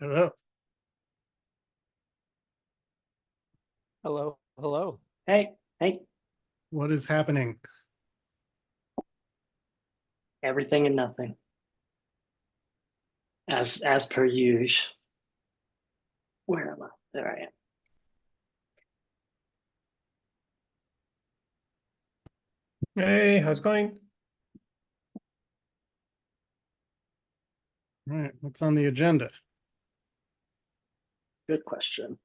Hello. Hello, hello. Hey, What is happening? everything and nothing, as per usual. Where am I? There I am. Hey, how's it going? All right, what's on the agenda? Good question.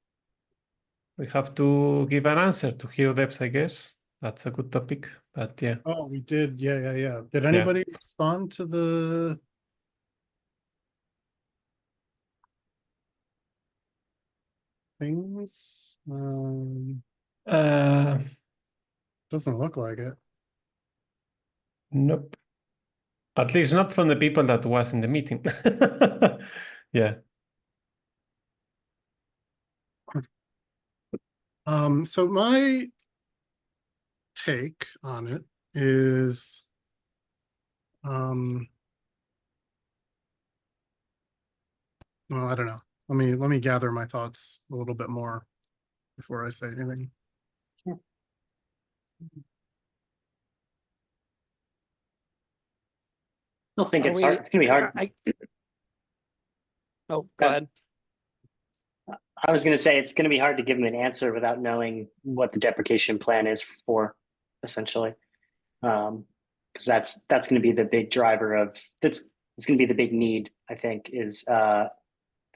We have to give an answer to hero devs, I guess. That's a good topic, but yeah. Oh, we did. Yeah. Did anybody respond to the things? Uh, Doesn't look like it. nope. At least not from the people that was in the meeting. Yeah. So my take on it is, well, I don't know. Let me gather my thoughts a little bit more before I say anything. Still think Are it's we- hard. It's gonna be hard. Oh, go ahead. I was gonna say it's gonna be hard to give them an answer without knowing what the deprecation plan is for, essentially, because that's gonna be the big driver of that's. It's gonna be the big need. I think is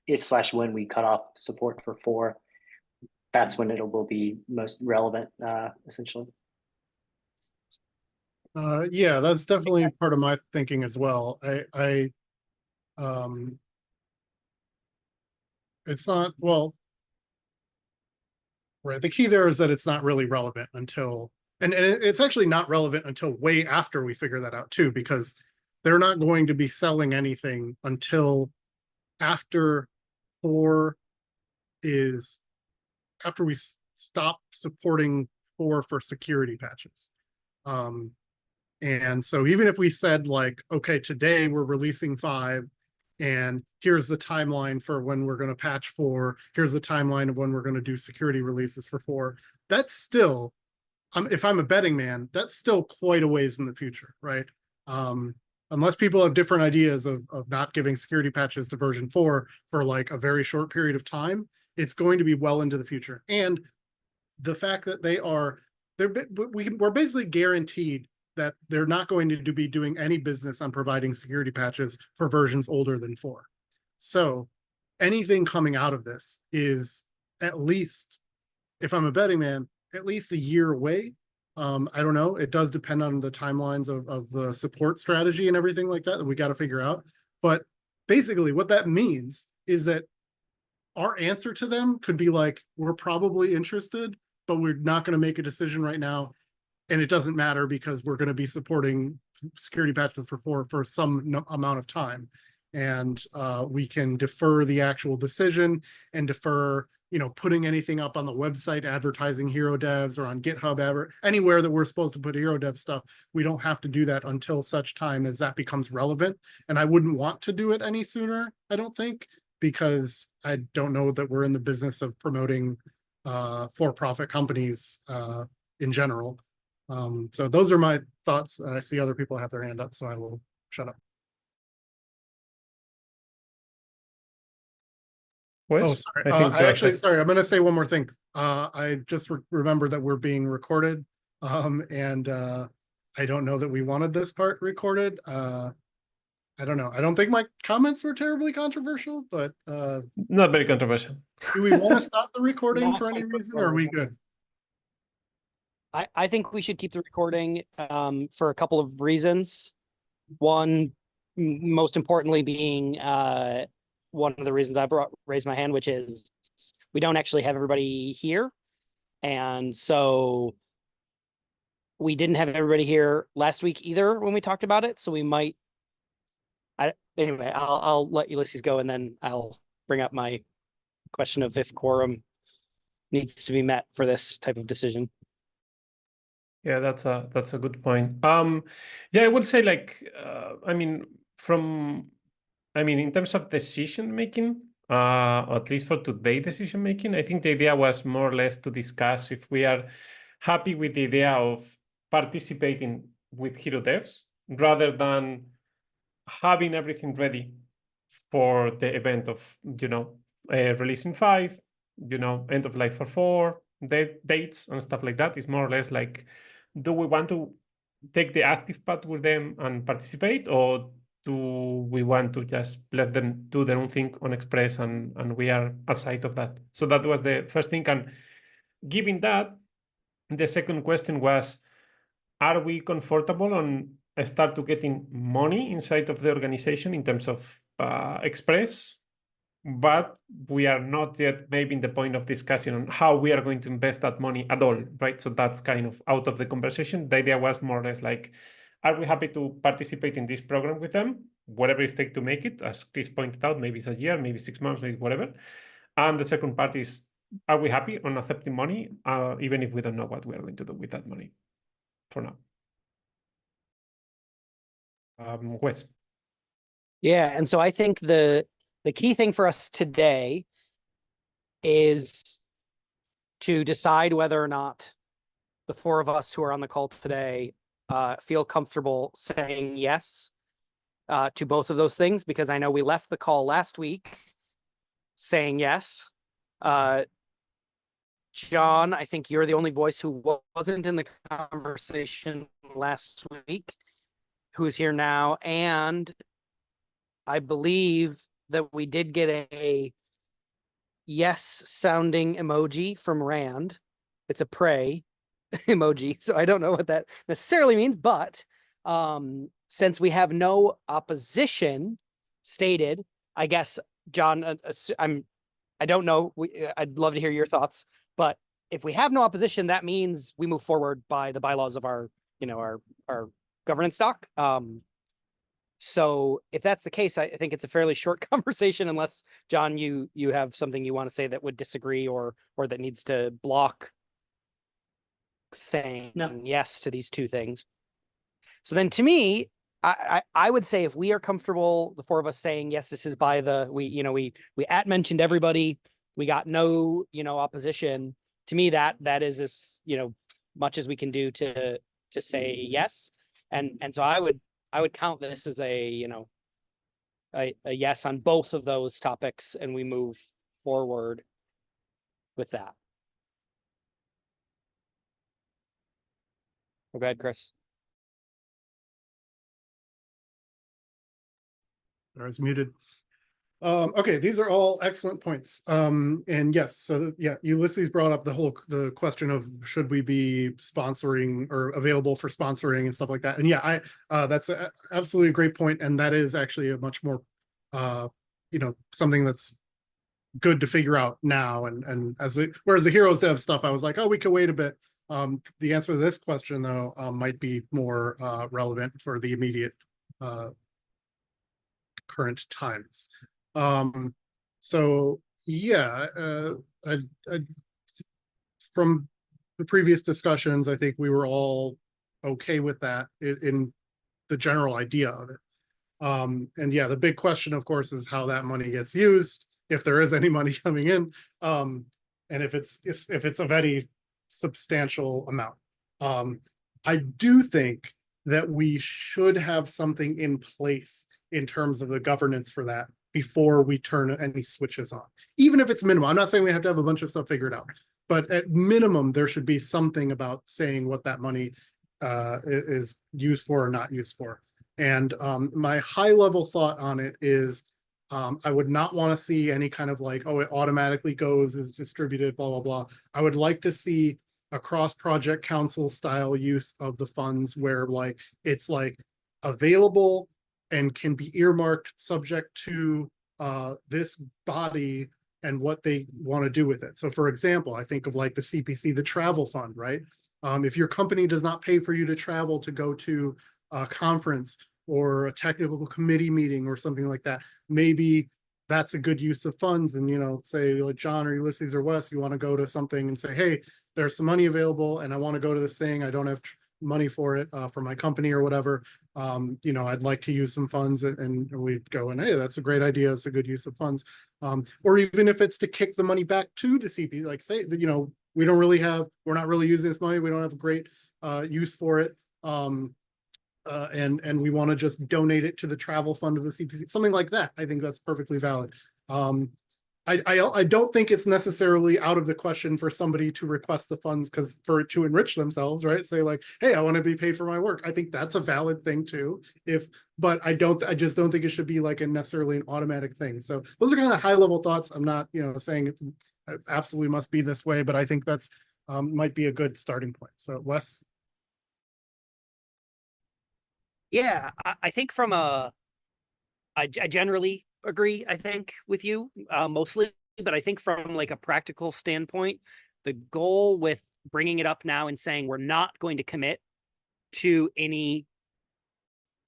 if/when we cut off support for 4, that's when it will be most relevant, essentially. Yeah, that's definitely part of my thinking as well. Um, it's not, well, right. The key there is that it's not really relevant until, and it's actually not relevant until way after we figure that out too, because they're not going to be selling anything until after 4 is, after we stop supporting 4 for security patches. And so even if we said like, okay, today we're releasing 5 and here's the timeline for when we're going to patch 4, here's the timeline of when we're going to do security releases for 4, that's still, if I'm a betting man, that's still quite a ways in the future, right? Unless people have different ideas of not giving security patches to version 4 for like a very short period of time, it's going to be well into the future. And the fact that we're basically guaranteed that they're not going to be doing any business on providing security patches for versions older than 4. So anything coming out of this is, at least, if I'm a betting man, at least a year away. I don't know. It does depend on the timelines of the support strategy and everything like that we got to figure out. But basically what that means is that our answer to them could be like, we're probably interested, but we're not going to make a decision right now. And it doesn't matter because we're going to be supporting security patches for 4 for some amount of time. And we can defer the actual decision and defer, putting anything up on the website, advertising hero devs, or on GitHub, anywhere that we're supposed to put hero dev stuff. We don't have to do that until such time as that becomes relevant. And I wouldn't want to do it any sooner, I don't think, because I don't know that we're in the business of promoting for-profit companies in general. So those are my thoughts. I see other people have their hand up, so I will shut up. Wes, Oh, sorry. I think Sorry, I'm going to say one more thing. I just remember that we're being recorded, and I don't know that we wanted this part recorded. I don't know. I don't think my comments were terribly controversial, but not very controversial. do we want to stop the recording for any reason, or are we good? I think we should keep the recording for a couple of reasons. One, most importantly, being one of the reasons I raised my hand, which is we don't actually have everybody here. And so we didn't have everybody here last week either when we talked about it. So we might, anyway, I'll let Ulysses go and then I'll bring up my question of if quorum needs to be met for this type of decision. Yeah, that's a good point. Yeah, I would say like, in terms of decision making, at least for today's decision making. I think the idea was more or less to discuss if we are happy with the idea of participating with Hero Devs rather than having everything ready for the event of, releasing 5, end of life for 4, dates and stuff like that. It's more or less like, do we want to take the active part with them and participate, or do we want to just let them do their own thing on Express and we are aside of that? So that was the first thing. And given that, the second question was, are we comfortable on start to getting money inside of the organization in terms of Express? But we are not yet maybe in the point of discussion on how we are going to invest that money at all, right? So that's kind of out of the conversation. The idea was more or less like, are we happy to participate in this program with them? Whatever it takes to make it, as Chris pointed out, maybe it's a year, maybe 6 months, maybe whatever. And the second part is, are we happy on accepting money, even if we don't know what we are going to do with that money for now? Wes. Yeah, and so I think the key thing for us today is to decide whether or not the 4 of us who are on the call today feel comfortable saying yes to both of those things, because I know we left the call last week saying yes. John, I think you're the only voice who wasn't in the conversation last week, who's here now, and I believe that we did get a yes sounding emoji from Rand. It's a pray emoji, so I don't know what that necessarily means, but since we have no opposition stated, I guess, John, I don't know, I'd love to hear your thoughts, but if we have no opposition, that means we move forward by the bylaws of our governance doc. So if that's the case, I think it's a fairly short conversation, unless, John, you have something you want to say that would disagree or that needs to block saying yes to these 2 things. So then, to me, I would say if we are comfortable, the 4 of us saying yes, this is by the we mentioned everybody, we got no opposition. To me, that is as much as we can do to say yes, and so I would count this as a yes on both of those topics, and we move forward with that. Go ahead, Chris. I was muted. Okay, these are all excellent points. And yes, so yeah, Ulysses brought up the question of should we be sponsoring or available for sponsoring and stuff like that. And yeah, that's absolutely a great point, and that is actually a much more something that's good to figure out now. And whereas the Heroes Dev stuff, I was like, oh, we could wait a bit. The answer to this question though might be more relevant for the immediate current times. So yeah, from the previous discussions, I think we were all okay with that in the general idea of it. And yeah, the big question, of course, is how that money gets used, if there is any money coming in, and if it's of any substantial amount. I do think that we should have something in place in terms of the governance for that before we turn any switches on, even if it's minimal. I'm not saying we have to have a bunch of stuff figured out, but at minimum, there should be something about saying what that money is used for or not used for. And my high level thought on it is I would not want to see any kind of like, oh, it automatically goes, is distributed, blah, blah, blah. I would like to see a cross project council style use of the funds where like it's like available and can be earmarked subject to this body and what they want to do with it. So for example, I think of like the CPC, the travel fund, right? If your company does not pay for you to travel to go to a conference or a technical committee meeting or something like that, maybe that's a good use of funds. And say like John or Ulysses or Wes, you want to go to something and say, hey, there's some money available and I want to go to this thing, I don't have money for it for my company or whatever. you know, I'd like to use some funds, and we'd go, and hey, that's a great idea. It's a good use of funds. Or even if it's to kick the money back to the CP, like say that, you know, we're not really using this money. We don't have a great use for it. And we want to just donate it to the travel fund of the CPC, something like that. I think that's perfectly valid. I don't think it's necessarily out of the question for somebody to request the funds to enrich themselves, right? Say like, hey, I want to be paid for my work. I think that's a valid thing too. But I just don't think it should be like necessarily an automatic thing. So those are kind of high level thoughts. I'm not, you know, saying it absolutely must be this way, but I think that's might be a good starting point. So Wes. Yeah, I think I generally agree, I think, with you mostly, but I think from like a practical standpoint, the goal with bringing it up now and saying we're not going to commit to any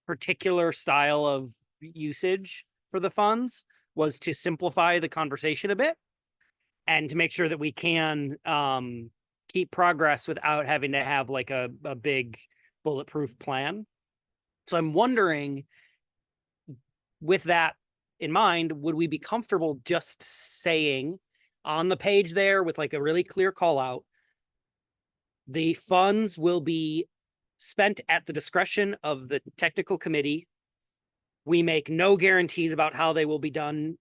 particular style of usage for the funds was to simplify the conversation a bit and to make sure that we can keep progress without having to have like a big bulletproof plan. So I'm wondering, with that in mind, would we be comfortable just saying on the page there with like a really clear call out, the funds will be spent at the discretion of the technical committee. We make no guarantees about how they will be done,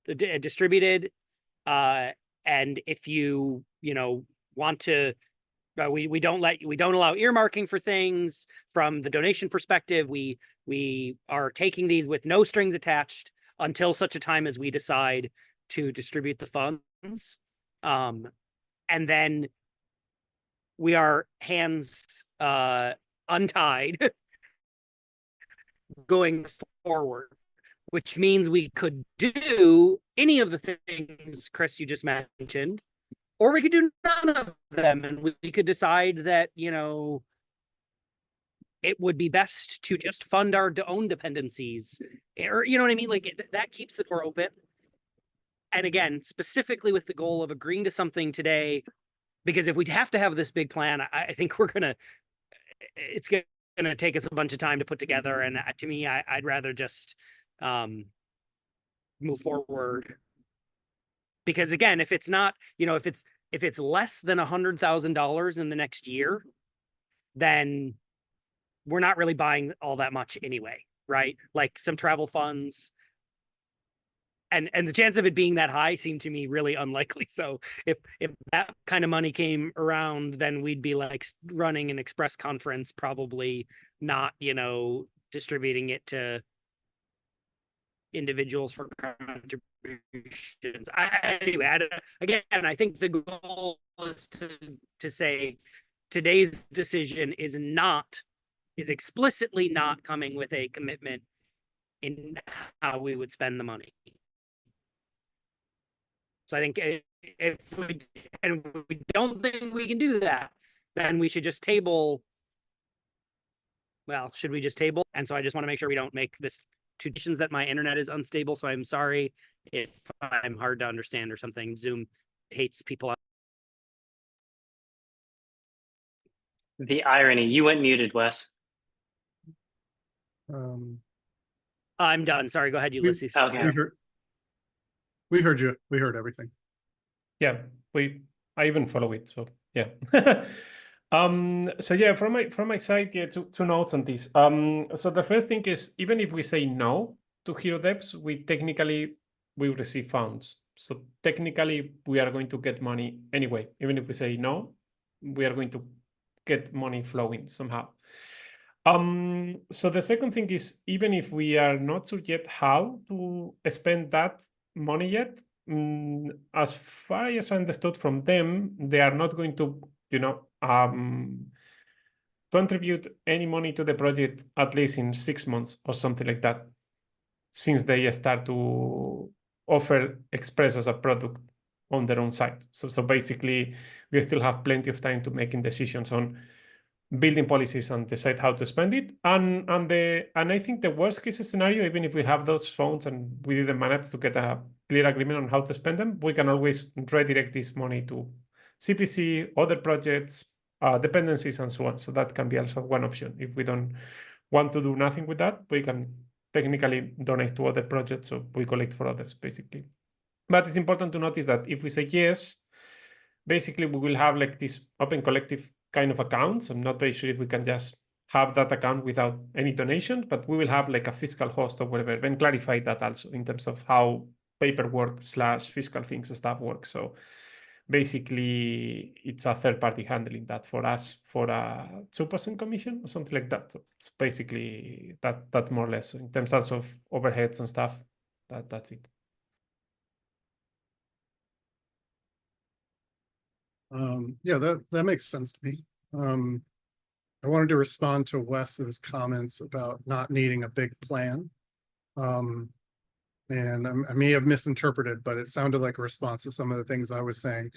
distributed. And if you know, want to, we don't allow earmarking for things from the donation perspective. We are taking these with no strings attached until such a time as we decide to distribute the funds. And then we are hands untied going forward, which means we could do any of the things, Chris, you just mentioned, or we could do none of them, and we could decide that, you know, it would be best to just fund our own dependencies, or you know what I mean? Like that keeps the door open. And again, specifically with the goal of agreeing to something today, because if we have to have this big plan, I think it's gonna take us a bunch of time to put together. And to me, I'd rather just move forward. Because again, if it's not, you know, if it's less than $100,000 in the next year, then we're not really buying all that much anyway, right? Like some travel funds, and the chance of it being that high seemed to me really unlikely. So if that kind of money came around, then we'd be like running an Express conference, probably not, you know, distributing it to individuals for contributions. Anyway, again, I think the goal is to say today's decision is explicitly not coming with a commitment in how we would spend the money. So I think if we don't think we can do that, then we should just table. Well, should we just table? And so I just want to make sure we don't make this two decisions that my internet is unstable. So I'm sorry if I'm hard to understand or something. Zoom hates people. The irony, you went muted, Wes. I'm done. Sorry, go ahead, Ulysses. Okay. We heard you. We heard everything. Yeah, I even follow it. So yeah. So yeah, from my side, yeah, two notes on this. So the first thing is, even if we say no to Hero Devs, we receive funds. So technically, we are going to get money anyway. Even if we say no, we are going to get money flowing somehow. So the second thing is, even if we are not sure yet how to spend that money yet, as far as I understood from them, they are not going to, you know, contribute any money to the project at least in 6 months or something like that, since they start to offer Express as a product on their own site. So basically, we still have plenty of time to making decisions on building policies and decide how to spend it. And I think the worst case scenario, even if we have those funds and we didn't manage to get a clear agreement on how to spend them, we can always redirect this money to CPC, other projects, dependencies, and so on. So that can be also one option if we don't want to do nothing with that, we can technically donate to other projects, so we collect for others, basically. But it's important to notice that if we say yes, basically we will have like this open collective kind of account. So I'm not very sure if we can just have that account without any donation, but we will have like a fiscal host or whatever. Then clarify that also in terms of how paperwork / fiscal things stuff works. So basically it's a third party handling that for us for a 2% commission or something like that. So it's basically that's more or less. So in terms also of overheads and stuff, that's it. Yeah, that makes sense to me. I wanted to respond to Wes's comments about not needing a big plan. And I may have misinterpreted, but it sounded like a response to some of the things I was saying.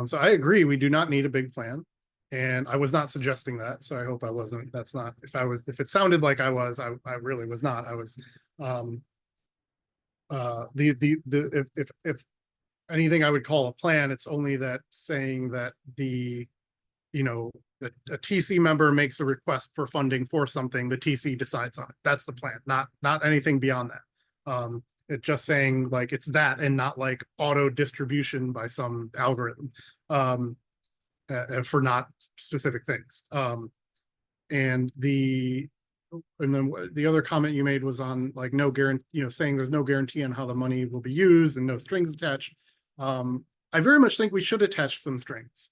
So I agree, we do not need a big plan. And I was not suggesting that, so I hope I wasn't. That's not, if it sounded like I was, I really was not. I was, if anything I would call a plan, it's only that saying that that a TC member makes a request for funding for something, the TC decides on it. That's the plan, not anything beyond that. It's just saying like it's that and not like auto distribution by some algorithm for not specific things. And then the other comment you made was on like no guarantee, saying there's no guarantee on how the money will be used and no strings attached. I very much think we should attach some strings.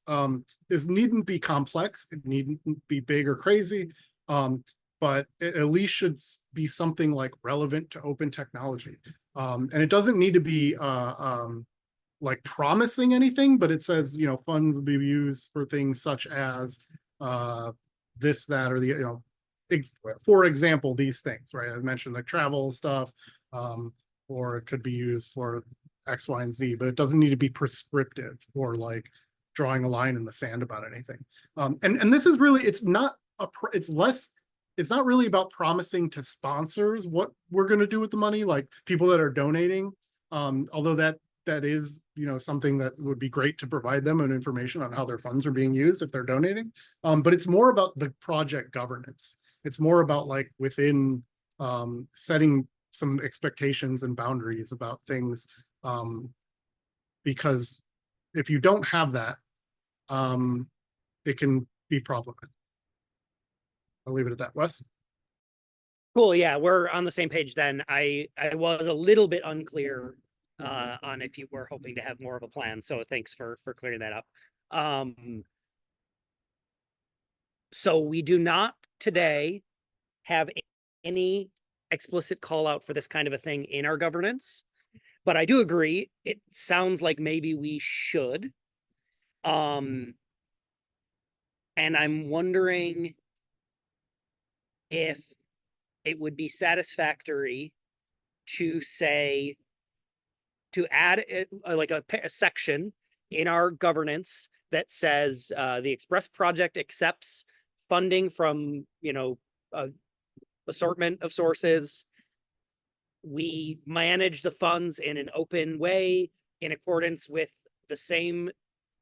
This needn't be complex, it needn't be big or crazy, but it at least should be something like relevant to open technology. And it doesn't need to be like promising anything, but it says, funds will be used for things such as this, that, or the, for example, these things, right? I mentioned like travel stuff, or it could be used for X, Y, and Z, but it doesn't need to be prescriptive or like drawing a line in the sand about anything. And this is really, it's not really about promising to sponsors what we're going to do with the money, like people that are donating. Although that is, something that would be great to provide them an information on how their funds are being used if they're donating. But it's more about the project governance. It's more about like within setting some expectations and boundaries about things. Because if you don't have that, it can be problematic. I'll leave it at that. Wes? Cool. Yeah, we're on the same page then. I was a little bit unclear on if you were hoping to have more of a plan. So thanks for clearing that up. So we do not today have any explicit call out for this kind of a thing in our governance, but I do agree. It sounds like maybe we should. And I'm wondering if it would be satisfactory to say, to add like a section in our governance that says the Express project accepts funding from, assortment of sources. We manage the funds in an open way in accordance with the same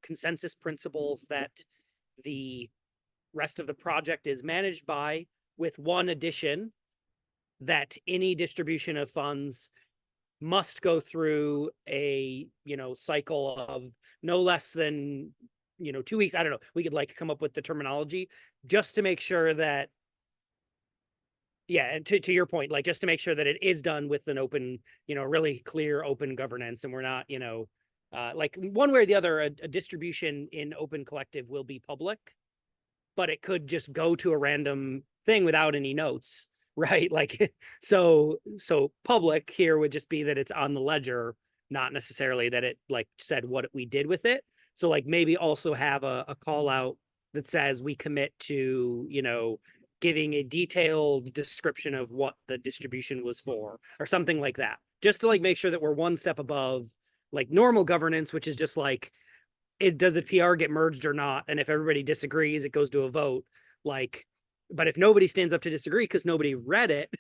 consensus principles that the rest of the project is managed by, with one addition, that any distribution of funds must go through a cycle of no less than 2 weeks. I don't know, we could like come up with the terminology just to make sure that, yeah, and to your point, like just to make sure that it is done with an open, really clear open governance, and we're not like one way or the other, a distribution in open collective will be public, but it could just go to a random thing without any notes, right? Like, so public here would just be that it's on the ledger, not necessarily that it like said what we did with it. So like maybe also have a call out that says we commit to, giving a detailed description of what the distribution was for, or something like that, just to like make sure that we're one step above like normal governance, which is just like, does the PR get merged or not? And if everybody disagrees, it goes to a vote. Like, but if nobody stands up to disagree because nobody read it,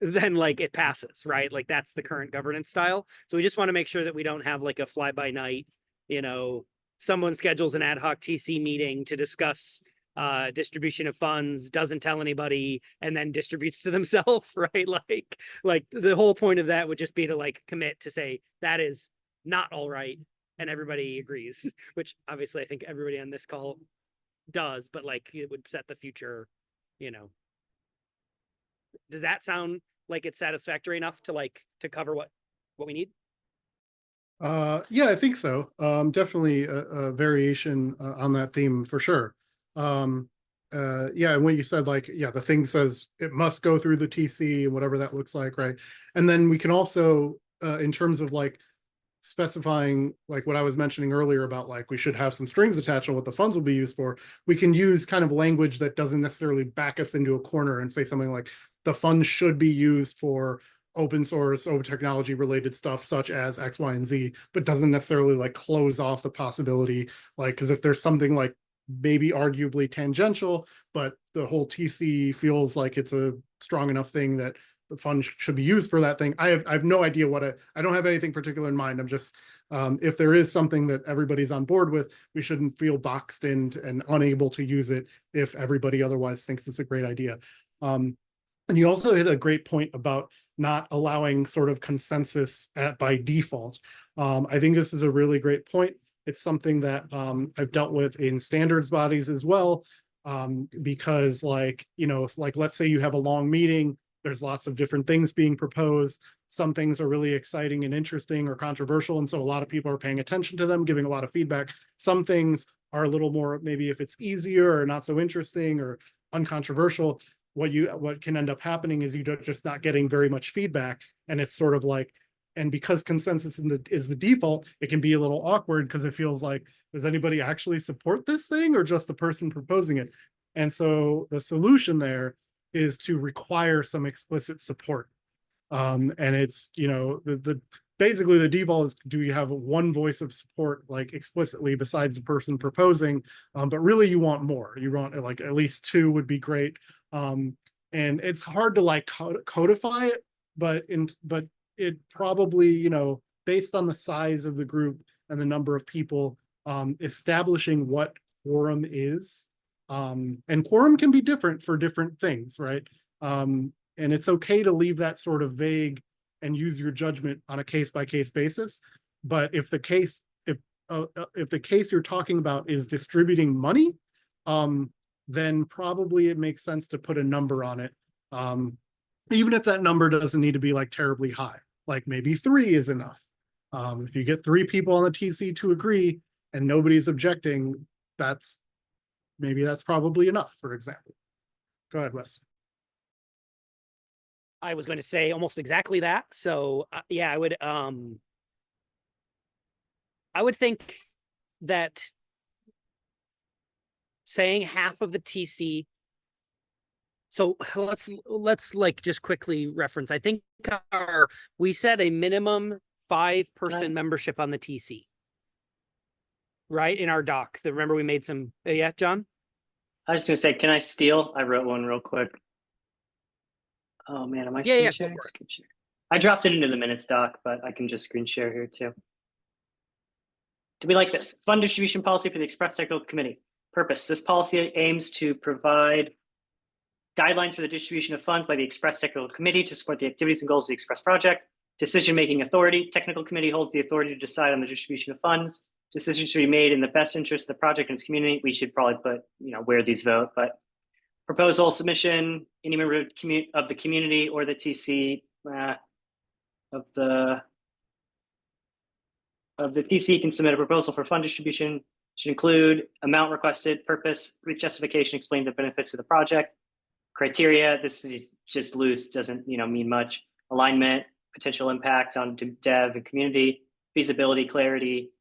then like it passes, right? Like that's the current governance style. So we just want to make sure that we don't have like a fly by night, someone schedules an ad hoc TC meeting to discuss distribution of funds, doesn't tell anybody, and then distributes to themselves, right? Like the whole point of that would just be to like commit to say that is not all right, and everybody agrees, which obviously I think everybody on this call does, but like it would set the future, you know. Does that sound like it's satisfactory enough to like to cover what we need? Yeah, I think so. Definitely a variation on that theme for sure. Yeah, and when you said like, yeah, the thing says it must go through the TC and whatever that looks like, right? And then we can also, in terms of like specifying like what I was mentioning earlier about like we should have some strings attached on what the funds will be used for, we can use kind of language that doesn't necessarily back us into a corner and say something like the funds should be used for open source, open technology related stuff such as X, Y, and Z, but doesn't necessarily like close off the possibility, like, because if there's something like maybe arguably tangential, but the whole TC feels like it's a strong enough thing that the fund should be used for that thing. I have no idea what I don't have anything particular in mind. I'm just, if there is something that everybody's on board with, we shouldn't feel boxed in and unable to use it if everybody otherwise thinks it's a great idea. And you also hit a great point about not allowing sort of consensus by default. I think this is a really great point. It's something that I've dealt with in standards bodies as well, because like, you know, if like, let's say you have a long meeting, there's lots of different things being proposed. Some things are really exciting and interesting or controversial, and so a lot of people are paying attention to them, giving a lot of feedback. Some things are a little more, maybe if it's easier or not so interesting or uncontroversial, what can end up happening is just not getting very much feedback, and it's sort of like, and because consensus is the default, it can be a little awkward because it feels like, does anybody actually support this thing or just the person proposing it? And so the solution there is to require some explicit support. And it's, you know, basically the default is, do you have one voice of support like explicitly besides the person proposing? But really you want more. You want like at least two would be great. And it's hard to like codify it, but it probably, you know, based on the size of the group and the number of people, establishing what quorum is. And quorum can be different for different things, right? And it's okay to leave that sort of vague and use your judgment on a case-by-case basis. But if the case you're talking about is distributing money, then probably it makes sense to put a number on it. Even if that number doesn't need to be like terribly high, like maybe 3 is enough. If you get 3 people on the TC to agree and nobody's objecting, that's probably enough, for example. Go ahead, Wes. I was going to say almost exactly that. So yeah, I would think that saying half of the TC. So let's like just quickly reference. I think we said a minimum 5-person membership on the TC, right? In our doc. Remember we made some. Yeah, John. I was just gonna say, can I steal? I wrote one real quick. Oh man, am I screen sharing? Screen share. I dropped it into the minutes doc, but I can just screen share here too. Do we like this? Fund distribution policy for the Express Technical Committee. Purpose. This policy aims to provide guidelines for the distribution of funds by the Express Technical Committee to support the activities and goals of the Express project. Decision-making authority. Technical Committee holds the authority to decide on the distribution of funds. Decisions should be made in the best interest of the project and its community. We should probably put, you know, where these vote, but proposal submission, any member of the community or the TC of the TC can submit a proposal for fund distribution. Should include amount requested, purpose, brief justification, explain the benefits of the project. Criteria, this is just loose, doesn't, you know, mean much. Alignment, potential impact on dev and community, feasibility, clarity,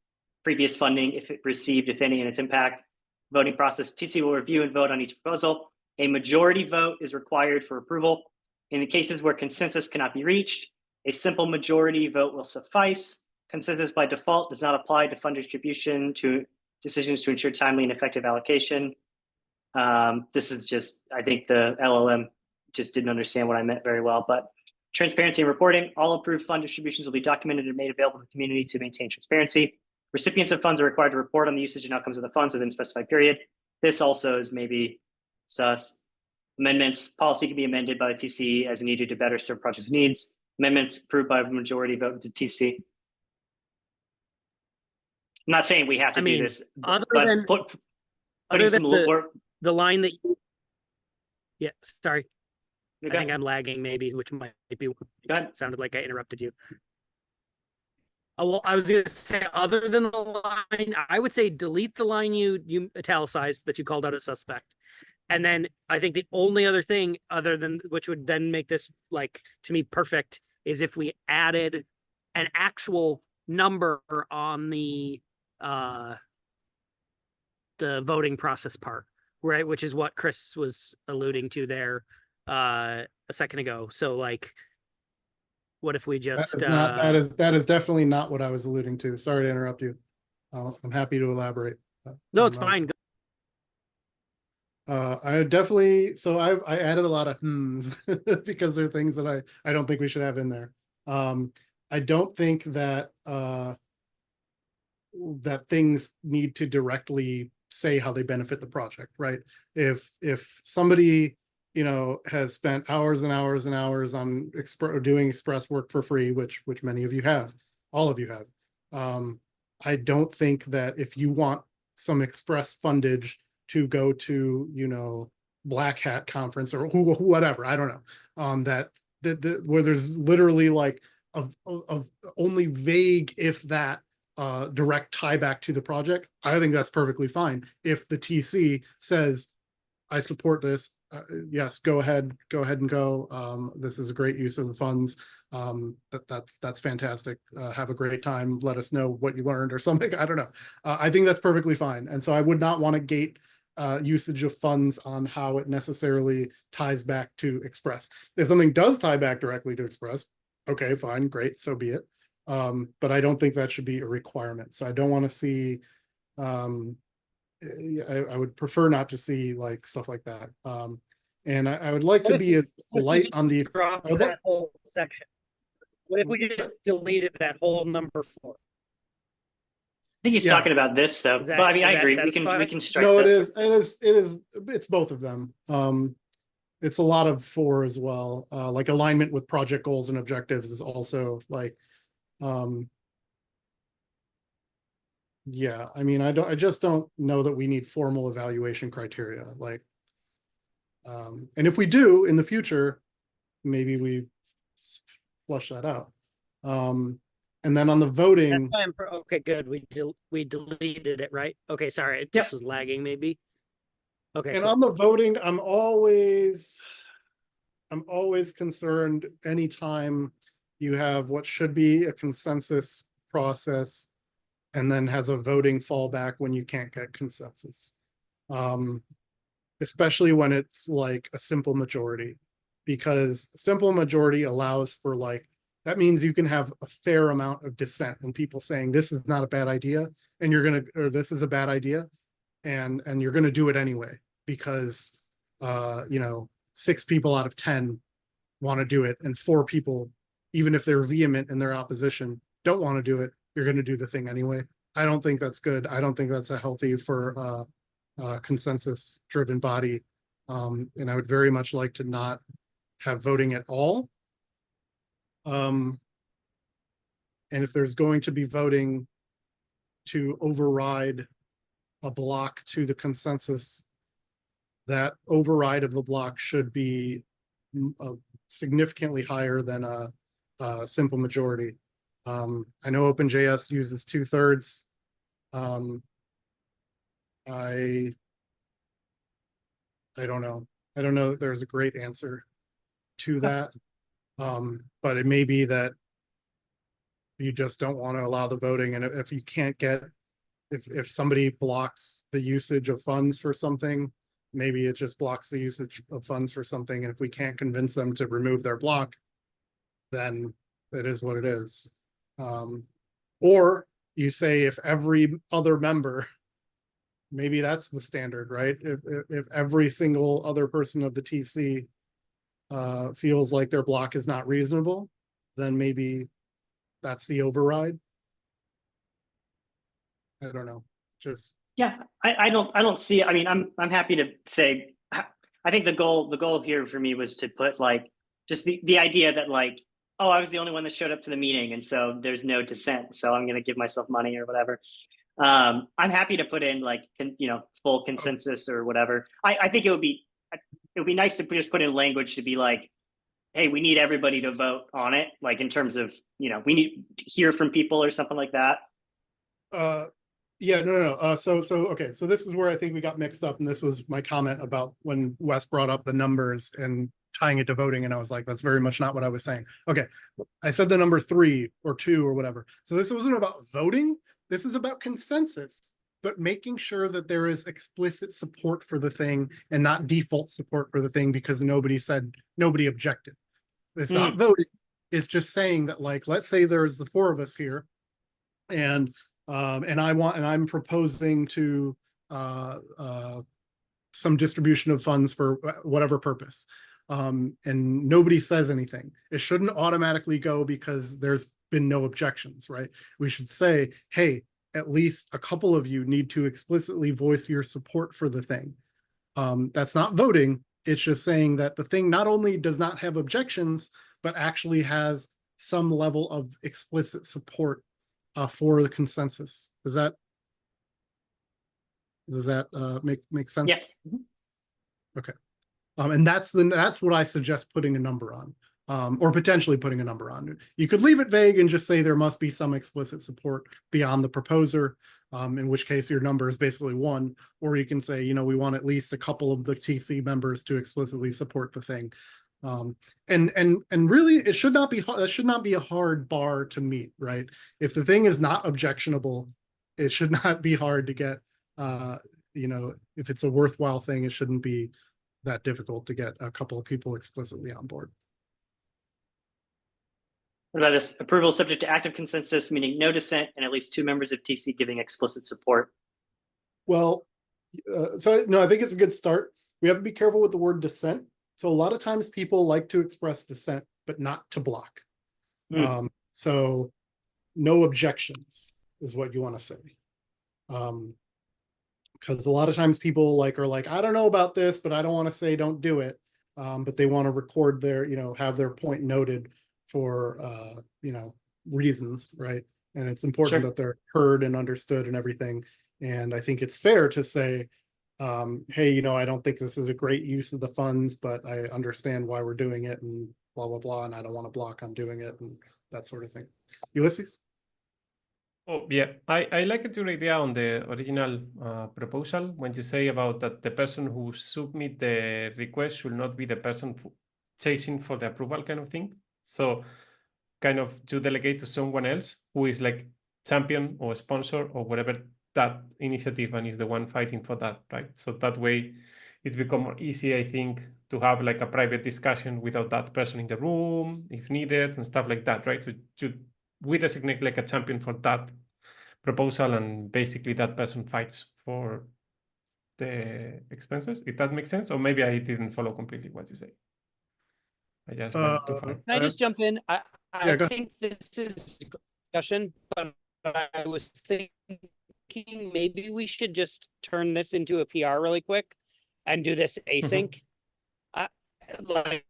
previous funding, if it received, if any, and its impact. Voting process, TC will review and vote on each proposal. A majority vote is required for approval. In the cases where consensus cannot be reached, a simple majority vote will suffice. Consensus by default does not apply to fund distribution to decisions to ensure timely and effective allocation. This is just, I think the LLM just didn't understand what I meant very well, but transparency and reporting, all approved fund distributions will be documented and made available to the community to maintain transparency. Recipients of funds are required to report on the usage and outcomes of the funds within a specified period. This also is maybe sus. Amendments, policy can be amended by the TC as needed to better serve project's needs. Amendments approved by a majority vote to TC. I'm not saying we have to I do mean, this, other but than- putting Other some than work. the line that yeah, sorry. I Okay, think I'm lagging maybe, which might be go ahead. sounded like I interrupted you. Oh, well, I was going to say, other than the line, I would say delete the line you italicized that you called out a suspect. And then I think the only other thing other than which would then make this like to me perfect is if we added an actual number on the voting process part, right? Which is what Chris was alluding to there a second ago. So like, what if we just that is definitely not what I was alluding to. Sorry to interrupt you. I'm happy to elaborate. No, it's fine. I definitely, so I added a lot of hmms because there are things that I don't think we should have in there. I don't think that that things need to directly say how they benefit the project, right? If somebody, you know, has spent hours and hours and hours on doing Express work for free, which many of you have, all of you have. I don't think that if you want some Express fundage to go to, you know, Black Hat conference or whatever, I don't know, that where there's literally like of only vague, if that, direct tie back to the project, I think that's perfectly fine. If the TC says, I support this, yes, go ahead and go. This is a great use of the funds. That's fantastic. Have a great time. Let us know what you learned or something. I don't know. I think that's perfectly fine. And so I would not want to gate usage of funds on how it necessarily ties back to Express. If something does tie back directly to Express, okay, fine, great, so be it. But I don't think that should be a requirement. So I don't want to see, I would prefer not to see like stuff like that. And I would like to be as light on the drop that whole section. What if we just deleted that whole number 4? I think he's Yeah. talking about this though, but I mean, I agree. We can strike No, this. It's both of them. It's a lot of 4 as well. Like alignment with project goals and objectives is also like, yeah, I mean, I just don't know that we need formal evaluation criteria, like, and if we do in the future, maybe we flush that out. And then on the voting, okay, good. We deleted it, right? Okay, sorry, it just was lagging maybe. Okay, and cool. on the voting, I'm always concerned anytime you have what should be a consensus process and then has a voting fallback when you can't get consensus. Especially when it's like a simple majority, because simple majority allows for like, that means you can have a fair amount of dissent and people saying this is not a bad idea and or this is a bad idea, and you're gonna do it anyway because you know, 6 people out of 10 want to do it and 4 people, even if they're vehement in their opposition, don't want to do it. You're going to do the thing anyway. I don't think that's good. I don't think that's a healthy for consensus driven body. And I would very much like to not have voting at all. And if there's going to be voting to override a block to the consensus, that override of the block should be significantly higher than a simple majority. I know OpenJS uses 2/3. I don't know. I don't know that there's a great answer to that. But it may be that you just don't want to allow the voting, and if you can't get, if somebody blocks the usage of funds for something, maybe it just blocks the usage of funds for something, and if we can't convince them to remove their block, then it is what it is. Or you say if every other member, maybe that's the standard, right? If every single other person of the TC feels like their block is not reasonable, then maybe that's the override. I don't know. Just Yeah, I don't see, I mean, I'm happy to say, I think the goal here for me was to put like, just the idea that like, oh, I was the only one that showed up to the meeting, and so there's no dissent, so I'm gonna give myself money or whatever. I'm happy to put in like, full consensus or whatever. I think it would be nice to just put in language to be like, hey, we need everybody to vote on it, like in terms of, we need to hear from people or something like that. Yeah, no. Okay, so this is where I think we got mixed up, and this was my comment about when Wes brought up the numbers and tying it to voting, and I was like, that's very much not what I was saying. Okay, I said the number 3 or 2 or whatever. So this wasn't about voting. This is about consensus, but making sure that there is explicit support for the thing and not default support for the thing because nobody objected. It's not voting. It's just saying that, like, let's say there's the 4 of us here, and I'm proposing to some distribution of funds for whatever purpose. And nobody says anything. It shouldn't automatically go because there's been no objections, right? We should say, hey, at least a couple of you need to explicitly voice your support for the thing. That's not voting. It's just saying that the thing not only does not have objections, but actually has some level of explicit support for the consensus. Does that make sense? Yeah. Okay. And that's what I suggest putting a number on, or potentially putting a number on. You could leave it vague and just say there must be some explicit support beyond the proposer, in which case your number is basically 1, or you can say, we want at least a couple of the TC members to explicitly support the thing. And really, it should not be a hard bar to meet, right? If the thing is not objectionable, it should not be hard to get. If it's a worthwhile thing, it shouldn't be that difficult to get a couple of people explicitly on board. What about this? Approval subject to active consensus, meaning no dissent, and at least 2 members of TC giving explicit support. Well, I think it's a good start. We have to be careful with the word dissent. So a lot of times people like to express dissent, but not to block. So no objections is what you want to say. Because a lot of times people are like, I don't know about this, but I don't want to say don't do it. But they want to record their, have their point noted for, reasons, right? And it's important that they're heard and understood and everything. And I think it's fair to say, hey, I don't think this is a great use of the funds, but I understand why we're doing it and blah, blah, blah. And I don't want to block on doing it and that sort of thing. Ulysses? Oh, yeah. I like your idea on the original proposal when you say about that the person who submit the request should not be the person chasing for the approval kind of thing. So kind of to delegate to someone else who is like champion or sponsor or whatever that initiative and is the one fighting for that, right? So that way it's become more easy, I think, to have like a private discussion without that person in the room if needed and stuff like that, right? So we designate like a champion for that proposal and basically that person fights for the expenses, if that makes sense. Or maybe I didn't follow completely what you say. I just went too far. Can I just jump in? I go think this is discussion, but I was thinking maybe we should just turn this into a PR really quick and do this async. Like,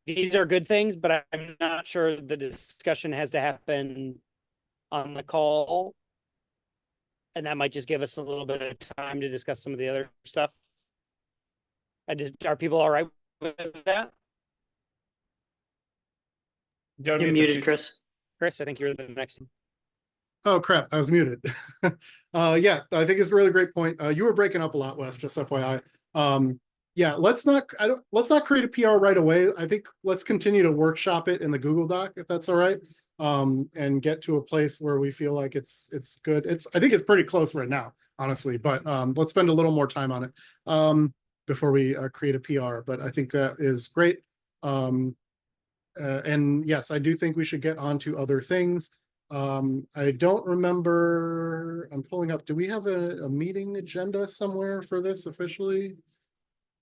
these are good things, but I'm not sure the discussion has to happen on the call. And that might just give us a little bit of time to discuss some of the other stuff. Are people all right with that? You're muted, Chris. Chris, I think you're the next. Oh crap, I was muted. Yeah, I think it's a really great point. You were breaking up a lot, Wes, just FYI. Yeah, let's not create a PR right away. I think let's continue to workshop it in the Google Doc, if that's all right. And get to a place where we feel like it's good. I think it's pretty close right now, honestly, but let's spend a little more time on it before we create a PR. But I think that is great. And yes, I do think we should get on to other things. I don't remember, I'm pulling up, do we have a meeting agenda somewhere for this officially?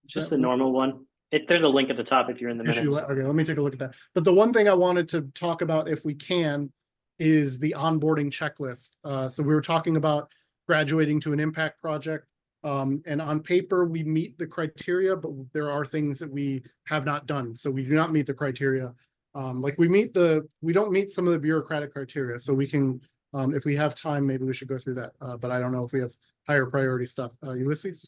Just the normal one. There's a link at the top if you're in the minutes. Okay, let me take a look at that. But the one thing I wanted to talk about, if we can, is the onboarding checklist. So we were talking about graduating to an impact project. And on paper, we meet the criteria, but there are things that we have not done. So we do not meet the criteria. Like we don't meet some of the bureaucratic criteria. So we can, if we have time, maybe we should go through that. But I don't know if we have higher priority stuff. Ulysses?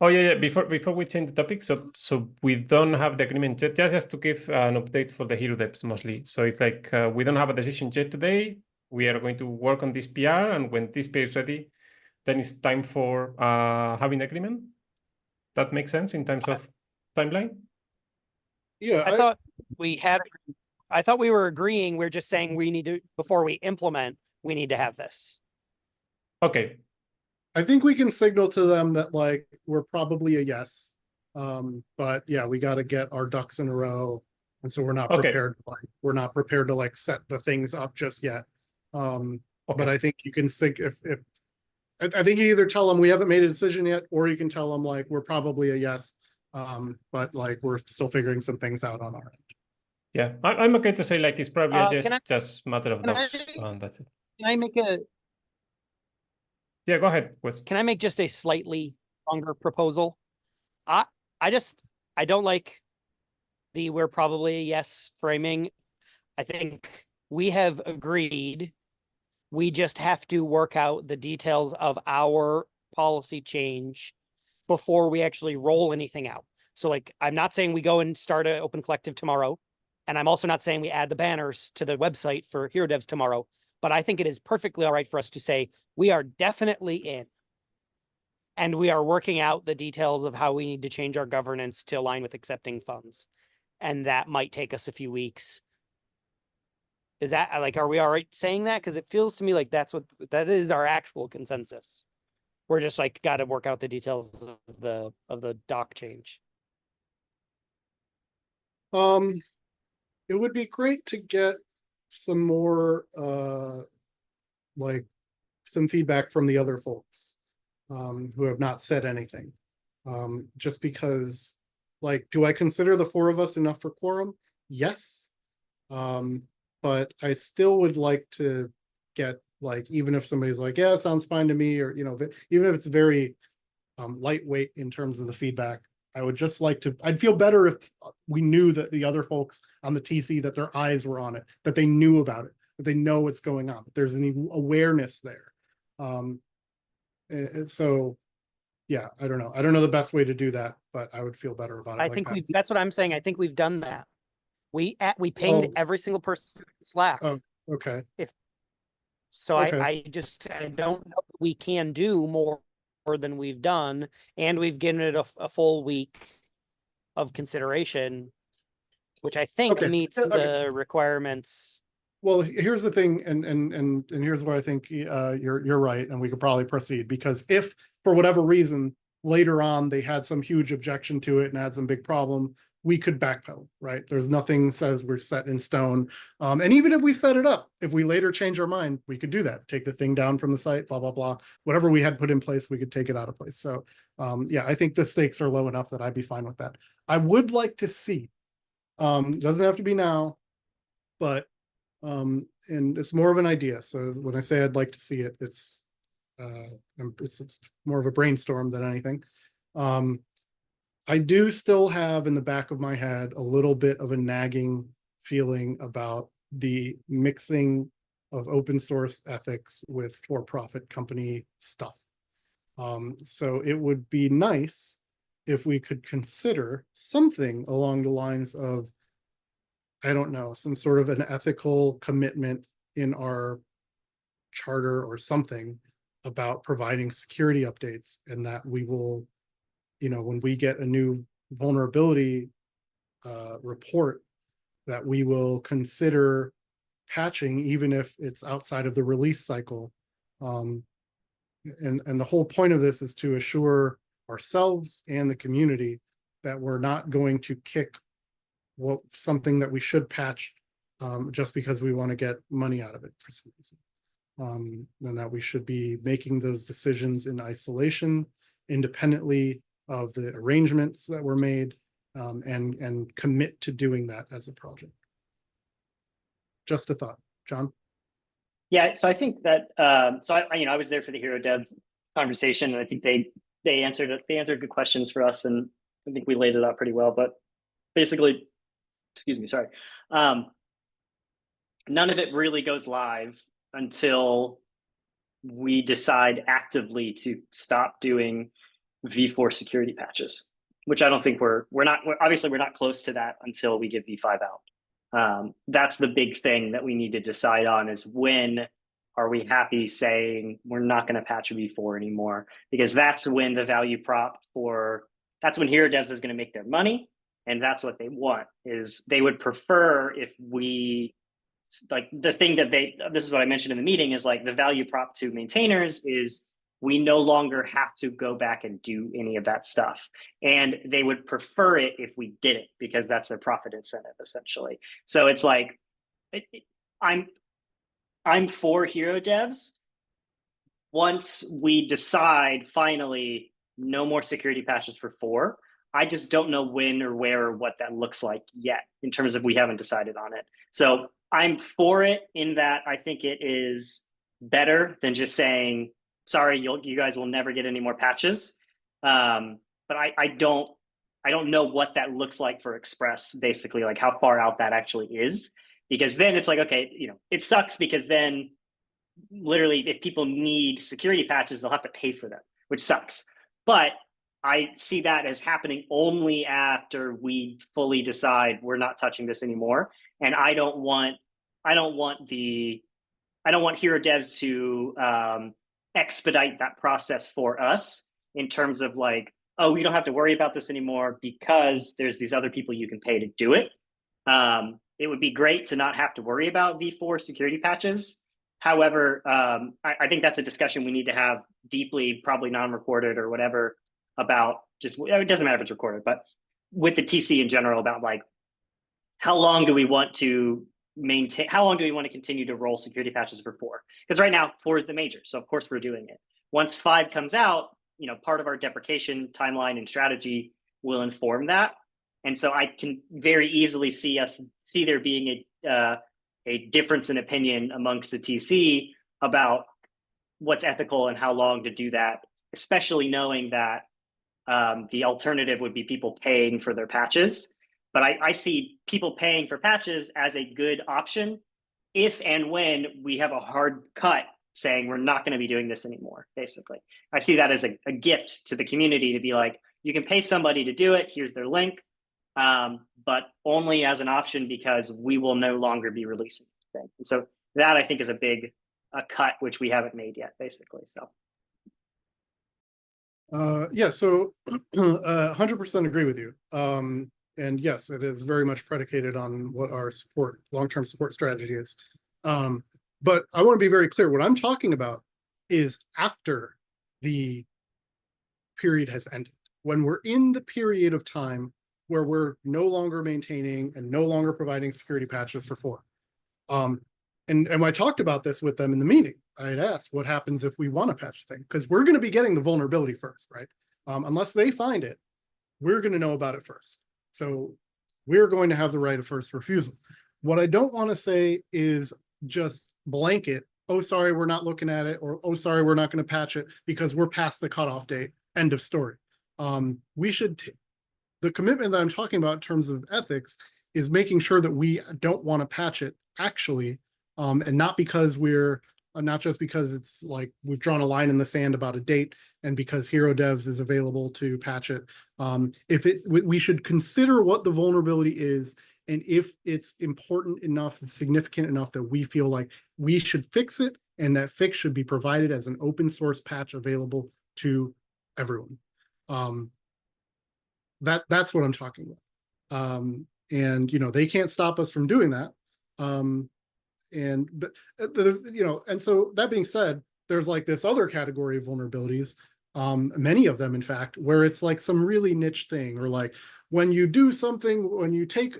Oh yeah. Before we change the topic, so we don't have the agreement yet. Just to give an update for the hero devs mostly. So it's like we don't have a decision yet today. We are going to work on this PR, and when this PR is ready, then it's time for having agreement. That makes sense in terms of timeline. Yeah, I thought we were agreeing. We're just saying we need to, before we implement, we need to have this. Okay. I think we can signal to them that like we're probably a yes. But yeah, we got to get our ducks in a row, and so we're not Okay. prepared to like set the things up just yet. But I think you can think if I think you either tell them we haven't made a decision yet, or you can tell them like we're probably a yes. But like we're still figuring some things out on our end. Yeah, I'm okay to say like it's probably just matter of can I- docs, and that's it. Can I make a Yeah, go ahead, Wes. Can I make just a slightly stronger proposal? I don't like the we're probably a yes framing. I think we have agreed. We just have to work out the details of our policy change before we actually roll anything out. So like, I'm not saying we go and start an open collective tomorrow. And I'm also not saying we add the banners to the website for Hero Devs tomorrow. But I think it is perfectly all right for us to say, we are definitely in. And we are working out the details of how we need to change our governance to align with accepting funds. And that might take us a few weeks. Is that like, are we all right saying that? Because it feels to me like that is our actual consensus. We're just like got to work out the details of the doc change. It would be great to get some more like some feedback from the other folks who have not said anything. Just because like, do I consider the four of us enough for quorum? Yes. But I still would like to get like, even if somebody's like, yeah, sounds fine to me, or even if it's very lightweight in terms of the feedback, I would just like to, I'd feel better if we knew that the other folks on the TC, that their eyes were on it, that they knew about it, that they know what's going on, that there's any awareness there. So yeah, I don't know the best way to do that, but I would feel better about it. I think that's what I'm saying. I think we've done that. We pinged every single person in Slack. Oh, okay. So okay. I don't know if we can do more than we've done, and we've given it a full week of consideration, which I think meets the requirements. Well, here's the thing, and here's where I think you're right, and we could probably proceed, because if for whatever reason later on they had some huge objection to it and had some big problem, we could backpedal, right? There's nothing says we're set in stone. And even if we set it up, if we later change our mind, we could do that. Take the thing down from the site, blah, blah, blah. Whatever we had put in place, we could take it out of place. So yeah, I think the stakes are low enough that I'd be fine with that. I would like to see, doesn't have to be now, but, and it's more of an idea. So when I say I'd like to see it, it's more of a brainstorm than anything. I do still have in the back of my head a little bit of a nagging feeling about the mixing of open source ethics with for-profit company stuff. So it would be nice if we could consider something along the lines of, I don't know, some sort of an ethical commitment in our charter or something about providing security updates, and that we will, when we get a new vulnerability report, that we will consider patching, even if it's outside of the release cycle. And the whole point of this is to assure ourselves and the community that we're not going to kick something that we should patch just because we want to get money out of it for some reason. And that we should be making those decisions in isolation, independently of the arrangements that were made, and commit to doing that as a project. Just a thought, John. Yeah, so I think that I was there for the Hero Dev conversation, and I think they answered good questions for us, and I think we laid it out pretty well. But basically, excuse me, sorry, none of it really goes live until we decide actively to stop doing V4 security patches, which I don't think we're obviously we're not close to that until we get V5 out. That's the big thing that we need to decide on, is when are we happy saying we're not going to patch a V4 anymore, because that's when the value prop that's when Hero Devs is going to make their money, and that's what they want. Is they would prefer if we, like, the thing that this is what I mentioned in the meeting, is like the value prop to maintainers is we no longer have to go back and do any of that stuff. And they would prefer it if we did it, because that's their profit incentive, essentially. So it's like, I'm for Hero Devs once we decide finally no more security patches for 4. I just don't know when or where or what that looks like yet, in terms of we haven't decided on it. So I'm for it in that I think it is better than just saying, sorry, you guys will never get any more patches. But I don't know what that looks like for Express, basically, like how far out that actually is. Because then it's like, okay, it sucks, because then literally if people need security patches, they'll have to pay for them, which sucks. But I see that as happening only after we fully decide we're not touching this anymore. And I don't want Hero Devs to expedite that process for us, in terms of like, oh, we don't have to worry about this anymore because there's these other people you can pay to do it. It would be great to not have to worry about V4 security patches. However, I think that's a discussion we need to have deeply, probably non-recorded or whatever, about just, it doesn't matter if it's recorded, but with the TC in general, about like, how long do we want to continue to roll security patches for 4? Because right now 4 is the major, so of course we're doing it. Once 5 comes out, part of our deprecation timeline and strategy will inform that. And so I can very easily see there being a difference in opinion amongst the TC about what's ethical and how long to do that, especially knowing that the alternative would be people paying for their patches. But I see people paying for patches as a good option if and when we have a hard cut saying we're not going to be doing this anymore, basically. I see that as a gift to the community, to be like, you can pay somebody to do it, here's their link, but only as an option, because we will no longer be releasing the thing. And so that, I think, is a cut which we haven't made yet, basically. So yeah, so 100% agree with you. And yes, it is very much predicated on what our long-term support strategy is. But I want to be very clear. What I'm talking about is after the period has ended. When we're in the period of time where we're no longer maintaining and no longer providing security patches for 4. And I talked about this with them in the meeting. I had asked, what happens if we want to patch the thing? Because we're going to be getting the vulnerability first, right? Unless they find it, we're going to know about it first. So we're going to have the right of first refusal. What I don't want to say is just blanket, oh, sorry, we're not looking at it, or oh, sorry, we're not going to patch it because we're past the cutoff date. End of story. The commitment that I'm talking about in terms of ethics is making sure that we don't want to patch it actually, and not because not just because it's like we've drawn a line in the sand about a date, and because Hero Devs is available to patch it. We should consider what the vulnerability is, and if it's important enough and significant enough that we feel like we should fix it, and that fix should be provided as an open source patch available to everyone. That's what I'm talking about. And they can't stop us from doing that. And so that being said, there's like this other category of vulnerabilities, many of them in fact, where it's like some really niche thing, or like when you do something, when you take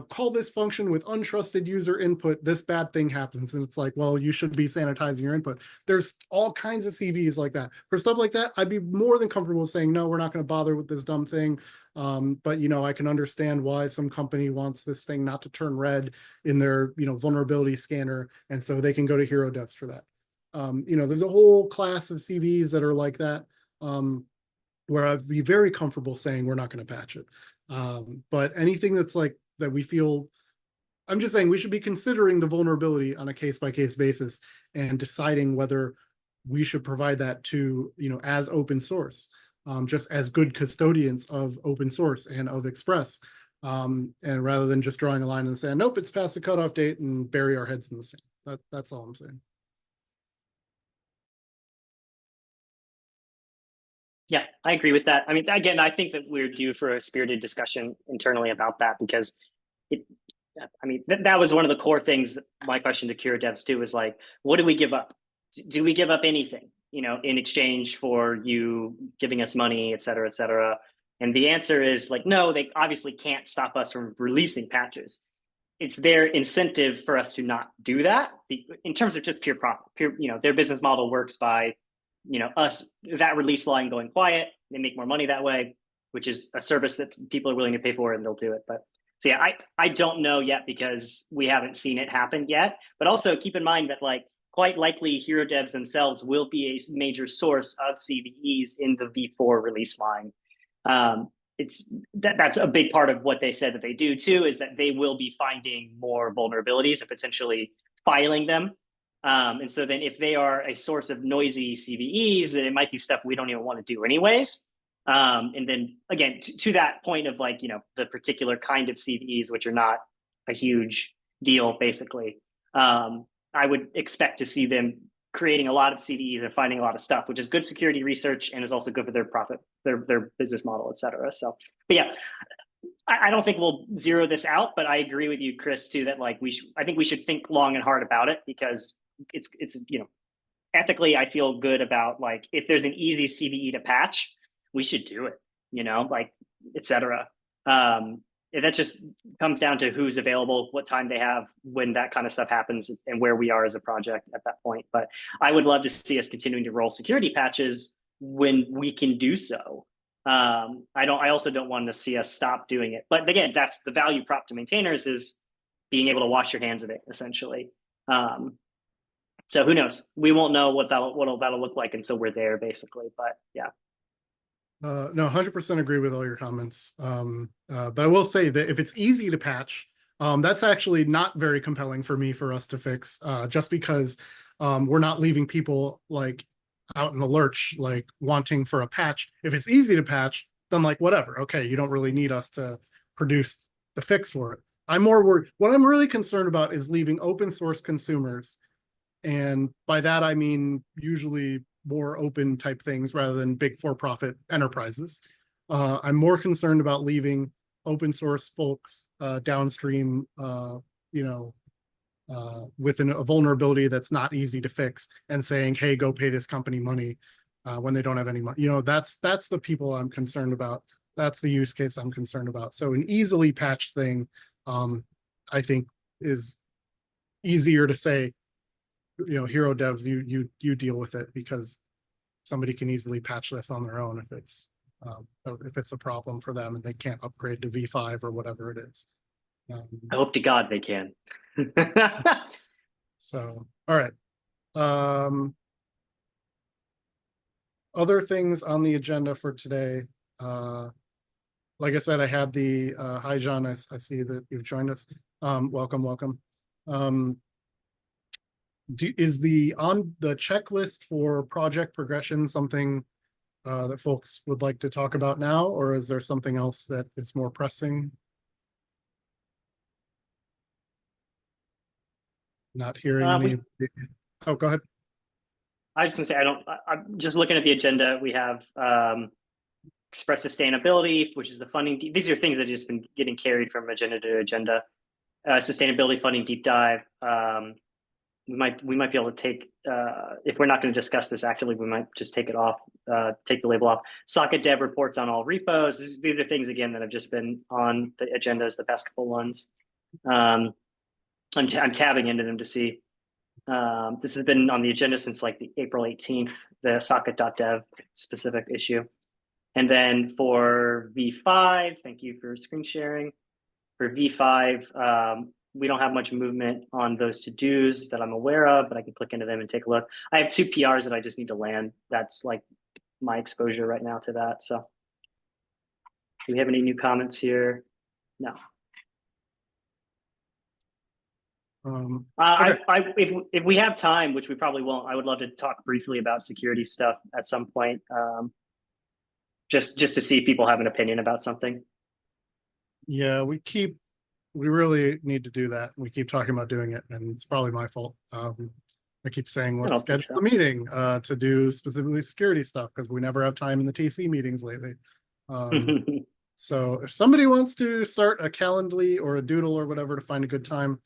call this function with untrusted user input, this bad thing happens. And it's like, well, you should be sanitizing your input. There's all kinds of CVEs like that. For stuff like that, I'd be more than comfortable saying, no, we're not going to bother with this dumb thing. But, you know, I can understand why some company wants this thing not to turn red in their, you know, vulnerability scanner. And so they can go to Hero Devs for that. You know, there's a whole class of CVEs that are like that, where I'd be very comfortable saying we're not going to patch it. But anything that's like that we feel, I'm just saying we should be considering the vulnerability on a case-by-case basis and deciding whether we should provide that to, you know, as open source, just as good custodians of open source and of Express. And rather than just drawing a line and saying, nope, it's past the cutoff date and bury our heads in the sand. That's all I'm saying. Yeah, I agree with that. I mean, again, I think that we're due for a spirited discussion internally about that, because I mean, that was one of the core things. My question to Kira Devs too is like, what do we give up? Do we give up anything, you know, in exchange for you giving us money, et cetera, et cetera? And the answer is like, no, they obviously can't stop us from releasing patches. It's their incentive for us to not do that in terms of just pure profit. You know, their business model works by, you know, that release line going quiet. They make more money that way, which is a service that people are willing to pay for, and they'll do it. But so yeah, I don't know yet because we haven't seen it happen yet. But also keep in mind that like quite likely Hero Devs themselves will be a major source of CVEs in the V4 release line. That's a big part of what they said that they do too, is that they will be finding more vulnerabilities and potentially filing them. And so then if they are a source of noisy CVEs, then it might be stuff we don't even want to do anyways. And then again, to that point of like, you know, the particular kind of CVEs, which are not a huge deal, basically, I would expect to see them creating a lot of CVEs and finding a lot of stuff, which is good security research and is also good for their profit, their business model, et cetera. So, but yeah, I don't think we'll zero this out, but I agree with you, Chris, too, that like I think we should think long and hard about it, because it's, you know, ethically, I feel good about like, if there's an easy CVE to patch, we should do it, you know, like, et cetera. That just comes down to who's available, what time they have, when that kind of stuff happens, and where we are as a project at that point. But I would love to see us continuing to roll security patches when we can do so. I also don't want to see us stop doing it. But again, that's the value prop to maintainers, is being able to wash your hands of it, essentially. So who knows? We won't know what that'll look like until we're there, basically. But yeah. No, 100% agree with all your comments. But I will say that if it's easy to patch, that's actually not very compelling for us to fix, just because we're not leaving people like out in the lurch, like wanting for a patch. If it's easy to patch, then like whatever, okay, you don't really need us to produce the fix for it. I'm more worried. What I'm really concerned about is leaving open source consumers, and by that I mean usually more open type things rather than big for-profit enterprises. I'm more concerned about leaving open source folks downstream, you know, with a vulnerability that's not easy to fix, and saying, hey, go pay this company money when they don't have any money. You know, that's the people I'm concerned about. That's the use case I'm concerned about. So an easily patched thing, I think, is easier to say, you know, Hero Devs, you deal with it, because somebody can easily patch this on their own if it's a problem for them and they can't upgrade to V5 or whatever it is. I hope to God they can. So, all right. Other things on the agenda for today. Like I said, I had the hi John, I see that you've joined us. Welcome. Is on the checklist for project progression something that folks would like to talk about now, or is there something else that is more pressing? Not hearing any. Oh, go ahead. I was just gonna say, I'm just looking at the agenda. We have Express sustainability, which is the funding. These are things that have just been getting carried from agenda to agenda. Sustainability funding deep dive. We might be able to take if we're not going to discuss this actively, we might just take it off, take the label off. Socket dev reports on all repos. These are things, again, that have just been on the agendas the past couple ones. I'm tabbing into them to see. This has been on the agenda since like the April 18th, the socket.dev specific issue. And then for V5, thank you for screen sharing. For V5, we don't have much movement on those to-dos that I'm aware of, but I can click into them and take a look. I have 2 PRs that I just need to land. That's like my exposure right now to that. So do we have any new comments here? No. Okay. If we have time, which we probably won't, I would love to talk briefly about security stuff at some point, just to see if people have an opinion about something. Yeah, we really need to do that. We keep talking about doing it, and it's probably my fault. I keep saying let's schedule a meeting to do specifically security stuff because we never have time in the TC meetings lately. So if somebody wants to start a Calendly or a Doodle or whatever to find a good time,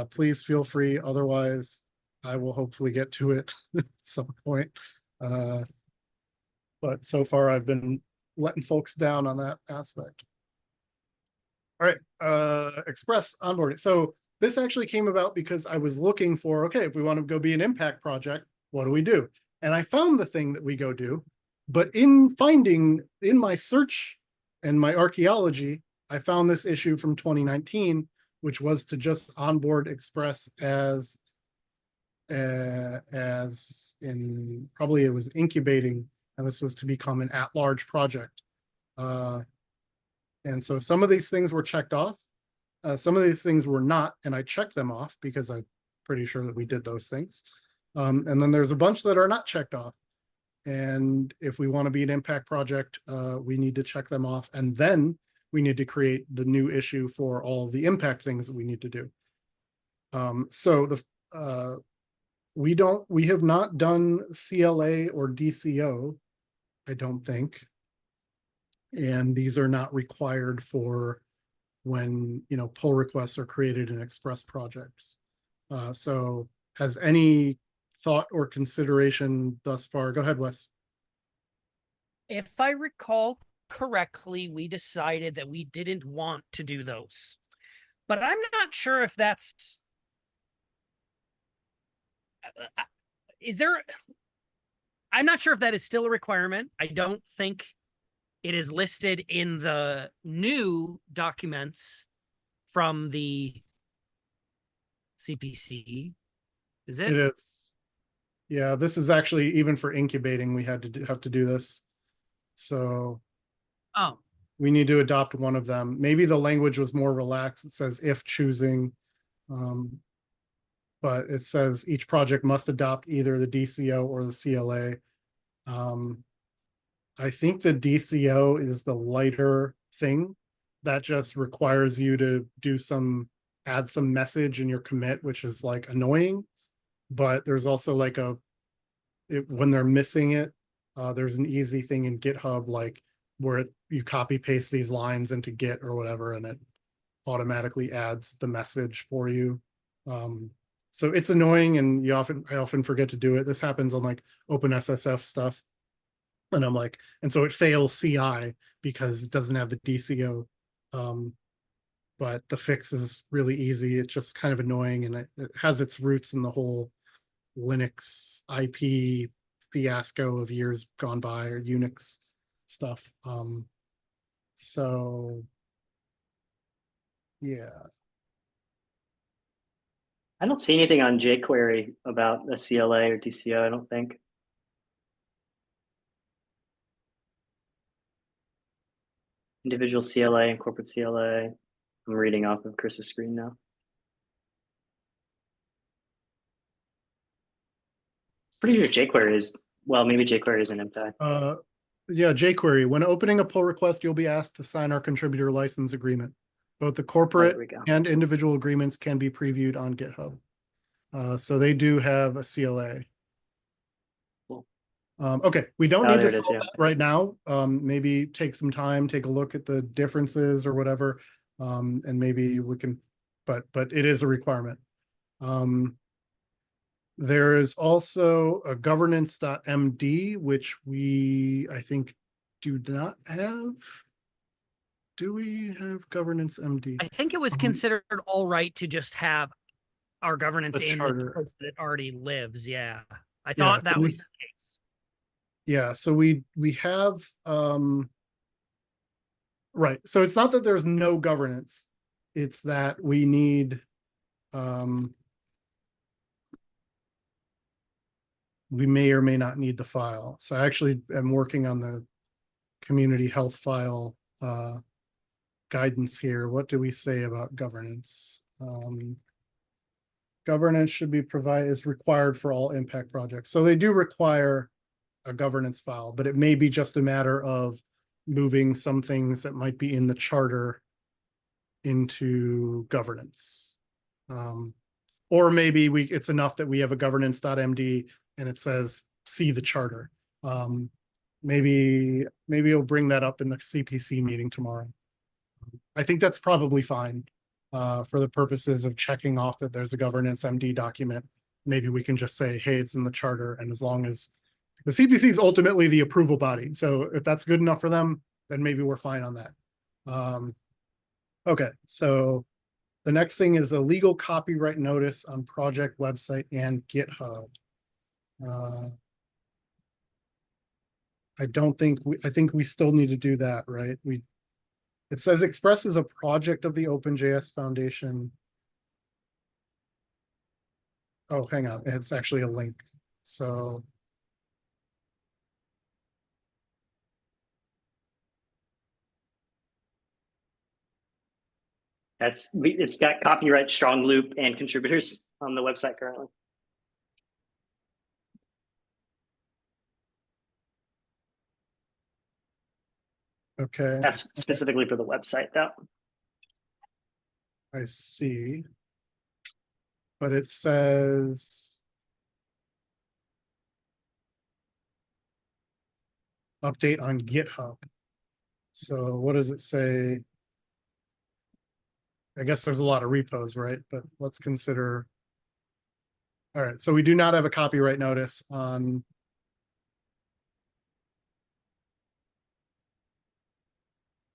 please feel free. Otherwise, I will hopefully get to it at some point. But so far, I've been letting folks down on that aspect. All right, Express onboarding. So this actually came about because I was looking for, okay, if we want to go be an impact project, what do we do? And I found the thing that we go do, but in my search and my archaeology, I found this issue from 2019, which was to just onboard Express as in, probably it was incubating, and this was to become an at-large project. And so some of these things were checked off. Some of these things were not, and I checked them off because I'm pretty sure that we did those things. And then there's a bunch that are not checked off. And if we want to be an impact project, we need to check them off. And then we need to create the new issue for all the impact things that we need to do. We have not done CLA or DCO, I don't think. And these are not required for when, pull requests are created in Express projects. So has any thought or consideration thus far? Go ahead, Wes. If I recall correctly, we decided that we didn't want to do those. But I'm not sure if that's... I'm not sure if that is still a requirement. I don't think it is listed in the new documents from the CPC. Is it? It is. Yeah, this is actually, even for incubating, we had to have to do this. So we need to adopt one of them. Maybe the language was more relaxed. It says if choosing, but it says each project must adopt either the DCO or the CLA. I think the DCO is the lighter thing that just requires you to add some message in your commit, which is like annoying. But there's also like when they're missing it, there's an easy thing in GitHub, like where you copy paste these lines into Git or whatever, and it automatically adds the message for you. So it's annoying, and I often forget to do it. This happens on like OpenSSF stuff. And I'm like, and so it fails CI because it doesn't have the DCO. But the fix is really easy. It's just kind of annoying, and it has its roots in the whole Linux IP fiasco of years gone by, or Unix stuff. So yeah. I don't see anything on jQuery about a CLA or DCO, I don't think. Individual CLA and corporate CLA. I'm reading off of Chris's screen now. Pretty sure jQuery is, well, maybe jQuery is an impact. Yeah, jQuery. When opening a pull request, you'll be asked to sign our contributor license agreement. Both the corporate and individual agreements can be previewed on GitHub. So they do have a CLA. Cool. Okay, we don't need to solve that right now. Maybe take some time, take a look at the differences or whatever, and maybe we can. But it is a requirement. There is also a governance.md, which I think, do not have. Do we have governance MD? I think it was Um, considered all right to just have our governance The in charter. the place that it already lives. Yeah. I Yeah, thought that so was we- the case. Yeah, so we have right. So it's not that there's no governance, it's that we need we may or may not need the file. So I actually am working on the community health file guidance here. What do we say about governance? Governance should be is required for all impact projects. So they do require a governance file, but it may be just a matter of moving some things that might be in the charter into governance. Or maybe it's enough that we have a governance.md and it says, see the charter. Maybe you'll bring that up in the CPC meeting tomorrow. I think that's probably fine for the purposes of checking off that there's a governance MD document. Maybe we can just say, hey, it's in the charter. And as long as the CPC is ultimately the approval body. So if that's good enough for them, then maybe we're fine on that. Okay, so the next thing is a legal copyright notice on project website and GitHub. I think we still need to do that, right? It says Express is a project of the OpenJS Foundation. Oh, hang on, it's actually a link. So It's got copyright strong loop and contributors on the website currently. okay, That's specifically for the website though. I see. But it says update on GitHub. So what does it say? I guess there's a lot of repos, right? But let's consider. All right, so we do not have a copyright notice on.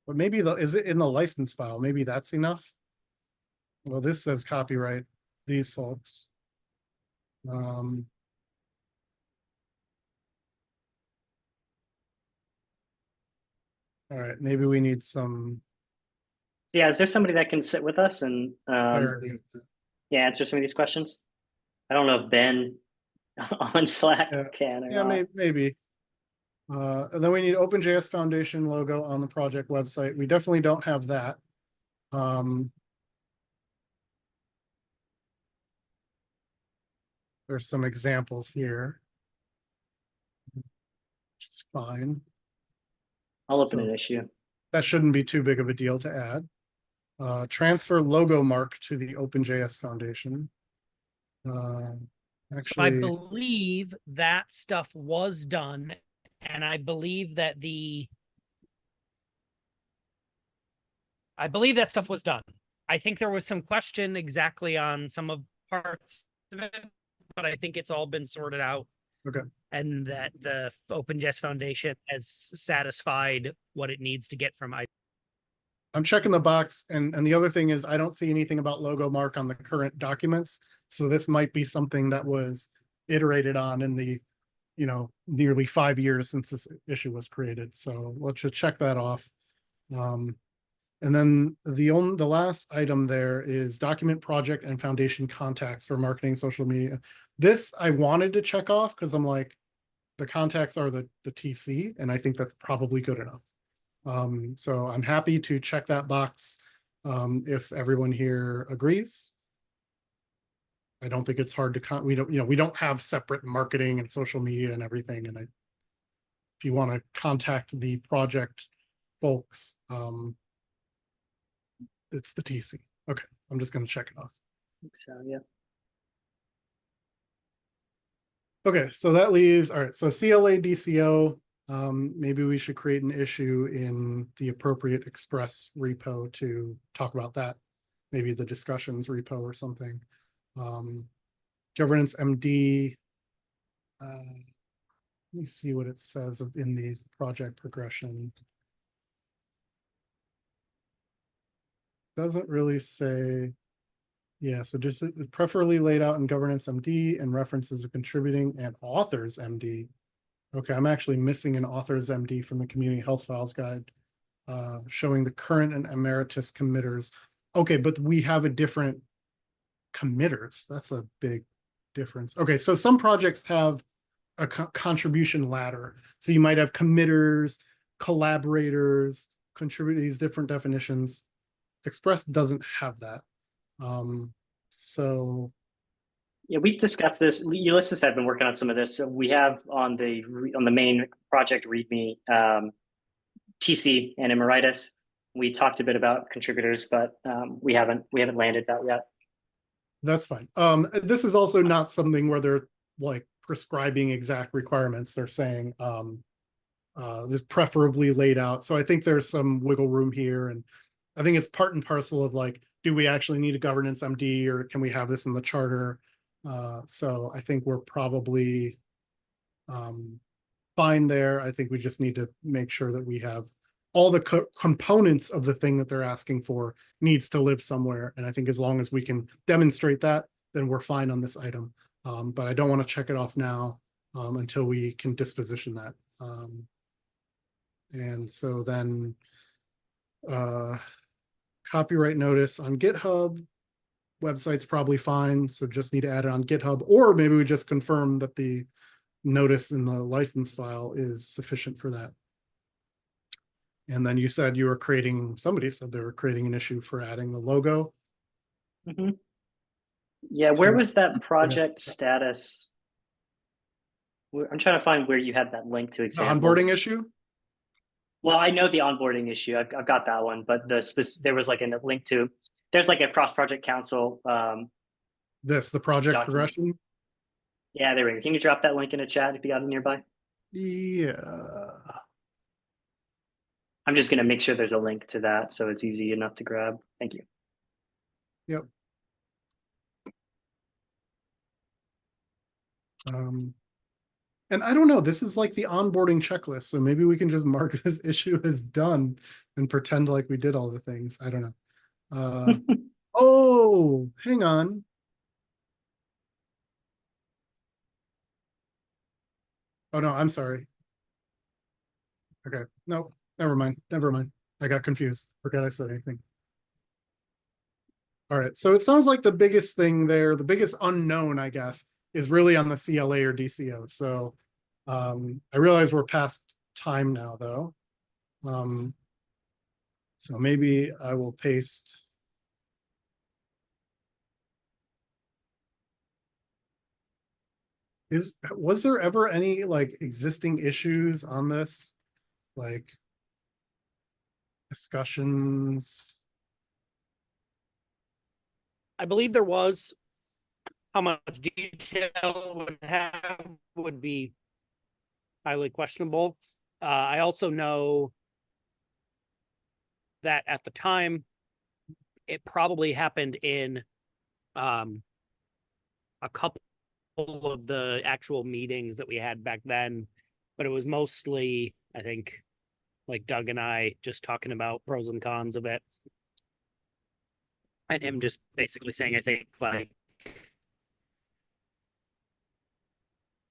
But maybe is it in the license file? Maybe that's enough. Well, this says copyright these folks. All right, maybe we need some Yeah, is there somebody that can sit with us and clarity. answer some of these questions? I don't know if Ben on Slack Yeah. can or Yeah, not. maybe. And then we need OpenJS Foundation logo on the project website. We definitely don't have that. There's some examples here, which is fine. I'll open So an issue. that shouldn't be too big of a deal to add. Transfer logo mark to the OpenJS Foundation. So I Actually, believe that stuff was done, and I believe that stuff was done. I think there was some question exactly on some of parts of it, but I think it's all been sorted out. Okay. And that the OpenJS Foundation has satisfied what it needs to get from I'm checking the box, and the other thing is I don't see anything about logo mark on the current documents. So this might be something that was iterated on in the, nearly 5 years since this issue was created. So let's just check that off. And then the last item there is document project and foundation contacts for marketing social media. This I wanted to check off because I'm like, the contacts are the TC, and I think that's probably good enough. So I'm happy to check that box if everyone here agrees. I don't think it's hard to we don't have separate marketing and social media and everything. And if you want to contact the project folks, it's the TC. Okay, I'm just going to check it off. So yeah. Okay, so that leaves, all right, so CLA DCO, maybe we should create an issue in the appropriate Express repo to talk about that. Maybe the discussions repo or something. governance MD. Let me see what it says in the project progression. Doesn't really say. Yeah, so just preferably laid out in governance MD and references of contributing and authors MD. Okay, I'm actually missing an authors MD from the community health files guide, showing the current and emeritus committers. Okay, but we have a different committers. That's a big difference. Okay, so some projects have a contribution ladder. So you might have committers, collaborators, contribute these different definitions. Express doesn't have that. So Yeah, we've discussed this. Ulysses had been working on some of this. So we have on the main project README, TC and Emeritus. We talked a bit about contributors, but we haven't landed that yet. that's fine. This is also not something where they're like prescribing exact requirements. They're saying this preferably laid out. So I think there's some wiggle room here, and I think it's part and parcel of like, do we actually need a governance MD, or can we have this in the charter? So I think we're probably fine there. I think we just need to make sure that we have all the components of the thing that they're asking for needs to live somewhere. And I think as long as we can demonstrate that, then we're fine on this item. But I don't want to check it off now until we can disposition that. And so then copyright notice on GitHub. Website's probably fine, so just need to add it on GitHub, or maybe we just confirm that the notice in the license file is sufficient for that. And then you said you were creating, somebody said they were creating an issue for adding the logo. Mm-hmm. Yeah, where was that project status? I'm trying to find where you had that link to The examples. onboarding issue? Well, I know the onboarding issue. I've got that one, but there was like a link to, there's like a cross-project council. The project document. progression? Yeah, there we go. Can you drop that link in a chat if you got it nearby? Yeah. I'm just going to make sure there's a link to that so it's easy enough to grab. Thank you. Yep. And I don't know, this is like the onboarding checklist, so maybe we can just mark this issue as done and pretend like we did all the things. I don't know. Oh, hang on. Oh no, I'm sorry. Okay, no, never mind. I got confused. Forgot I said anything. All right, so it sounds like the biggest thing there, the biggest unknown, I guess, is really on the CLA or DCO. So I realize we're past time now, though. So maybe I will paste. Was there ever any like existing issues on this? Like discussions? I believe there was. How much detail would have would be highly questionable. I also know that at the time, it probably happened in a couple of the actual meetings that we had back then, but it was mostly, I think, like Doug and I just talking about pros and cons of it. And him just basically saying, I think, like,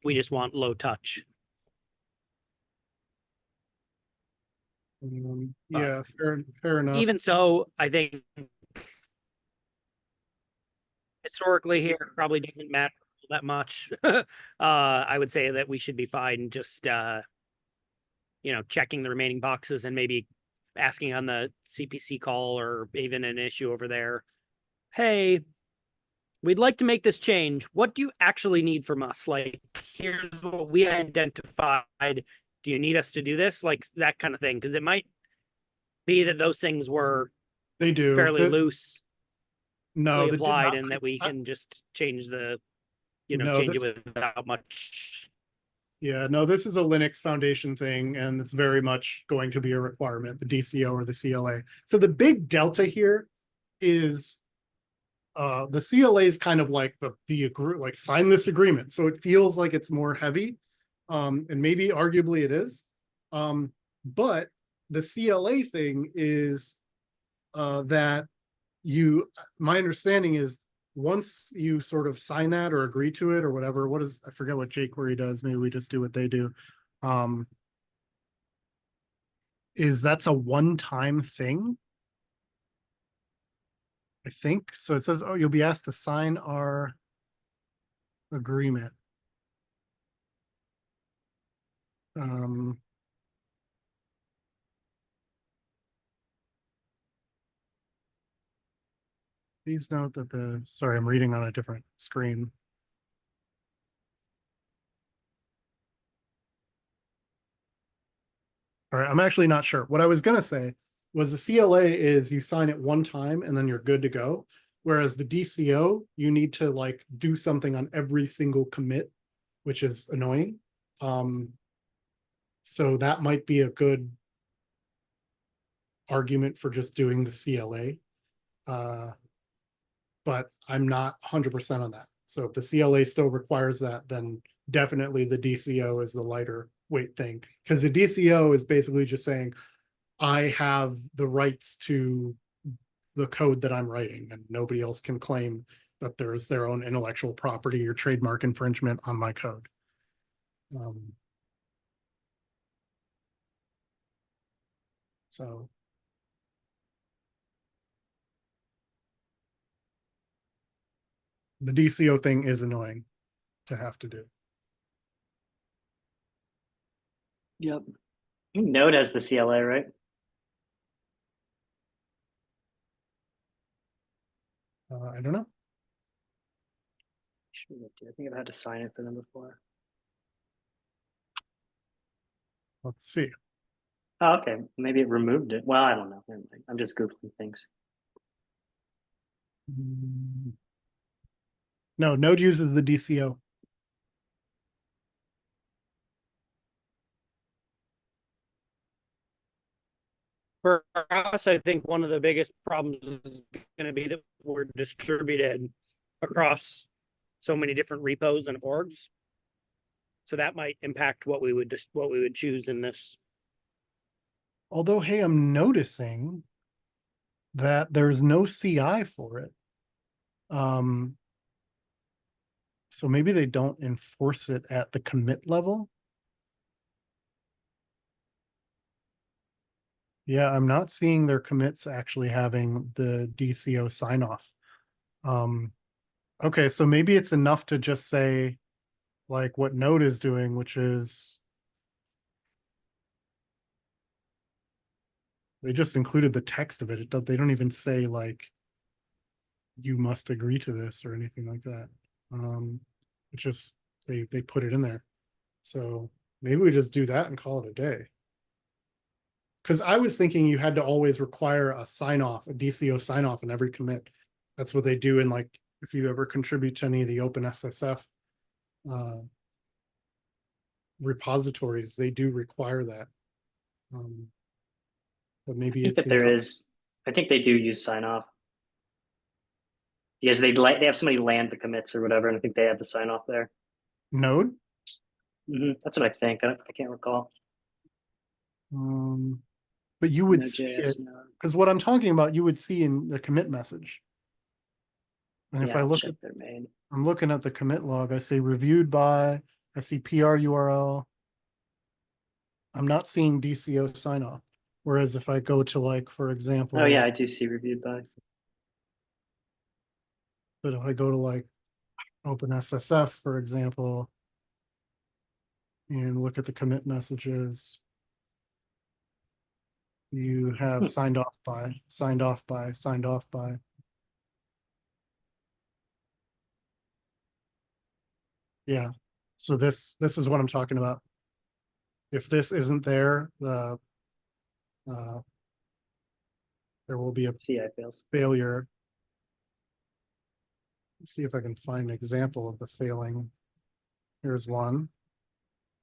we just want low touch. Yeah, fair enough. Even so, I think historically here it probably doesn't matter that much. I would say that we should be fine just checking the remaining boxes and maybe asking on the CPC call or even an issue over there. Hey, we'd like to make this change. What do you actually need from us? Like, here's what we identified. Do you need us to do this? Like that kind of thing. Because it might be that those things were fairly loose. No, applied, and that we can just change the, change it without much. Yeah, no, this is a Linux Foundation thing, and it's very much going to be a requirement, the DCO or the CLA. So the big delta here is The CLA is kind of like like sign this agreement. So it feels like it's more heavy. And maybe arguably it is. But the CLA thing is that my understanding is once you sort of sign that or agree to it or whatever, I forget what jQuery does. Maybe we just do what they do. Is that's a one-time thing? I think. So it says, oh, you'll be asked to sign our agreement. Please note that sorry, I'm reading on a different screen. All right, I'm actually not sure. What I was going to say was the CLA is you sign it one time and then you're good to go. Whereas the DCO, you need to like do something on every single commit, which is annoying. So that might be a good argument for just doing the CLA. But I'm not 100% on that. So if the CLA still requires that, then definitely the DCO is the lighter weight thing. Because the DCO is basically just saying, I have the rights to the code that I'm writing, and nobody else can claim that there's their own intellectual property or trademark infringement on my code. So the DCO thing is annoying to have to do. Yep. I think Node has the CLA, right? I don't know. I think I've had to sign it for them before. Let's see. Oh, okay. Maybe it removed it. Well, I don't know. I'm just Googling things. No, Node uses the DCO. For us, I think one of the biggest problems is going to be that we're distributed across so many different repos and orgs. So that might impact what we would choose in this. Although, hey, I'm noticing that there's no CI for it. So maybe they don't enforce it at the commit level. Yeah, I'm not seeing their commits actually having the DCO sign off. Okay, so maybe it's enough to just say like what Node is doing, which is they just included the text of it. They don't even say like you must agree to this or anything like that. It's just they put it in there. So maybe we just do that and call it a day. Because I was thinking you had to always require a sign off, a DCO sign off in every commit. That's what they do in like if you ever contribute to any of the OpenSSF repositories, they do require that. But maybe I think it's that there enough. is. I think they do use sign off because they have somebody land the commits or whatever, and I think they have the sign off there. Node. That's what I think. I can't recall. But you would Node.js, see it no. because what I'm talking about, you would see in the commit message. And if Yeah, I I'll look check at, their main. I'm looking at the commit log, I say reviewed by, I see PR URL. I'm not seeing DCO sign off. Whereas if I go to like, for example, Oh yeah, I do see reviewed by. but if I go to like OpenSSF, for example, and look at the commit messages, you have signed off by, signed off by, signed off by. Yeah. So this is what I'm talking about. If this isn't there, there will be a CI fails. failure. Let's see if I can find an example of the failing. Here's one.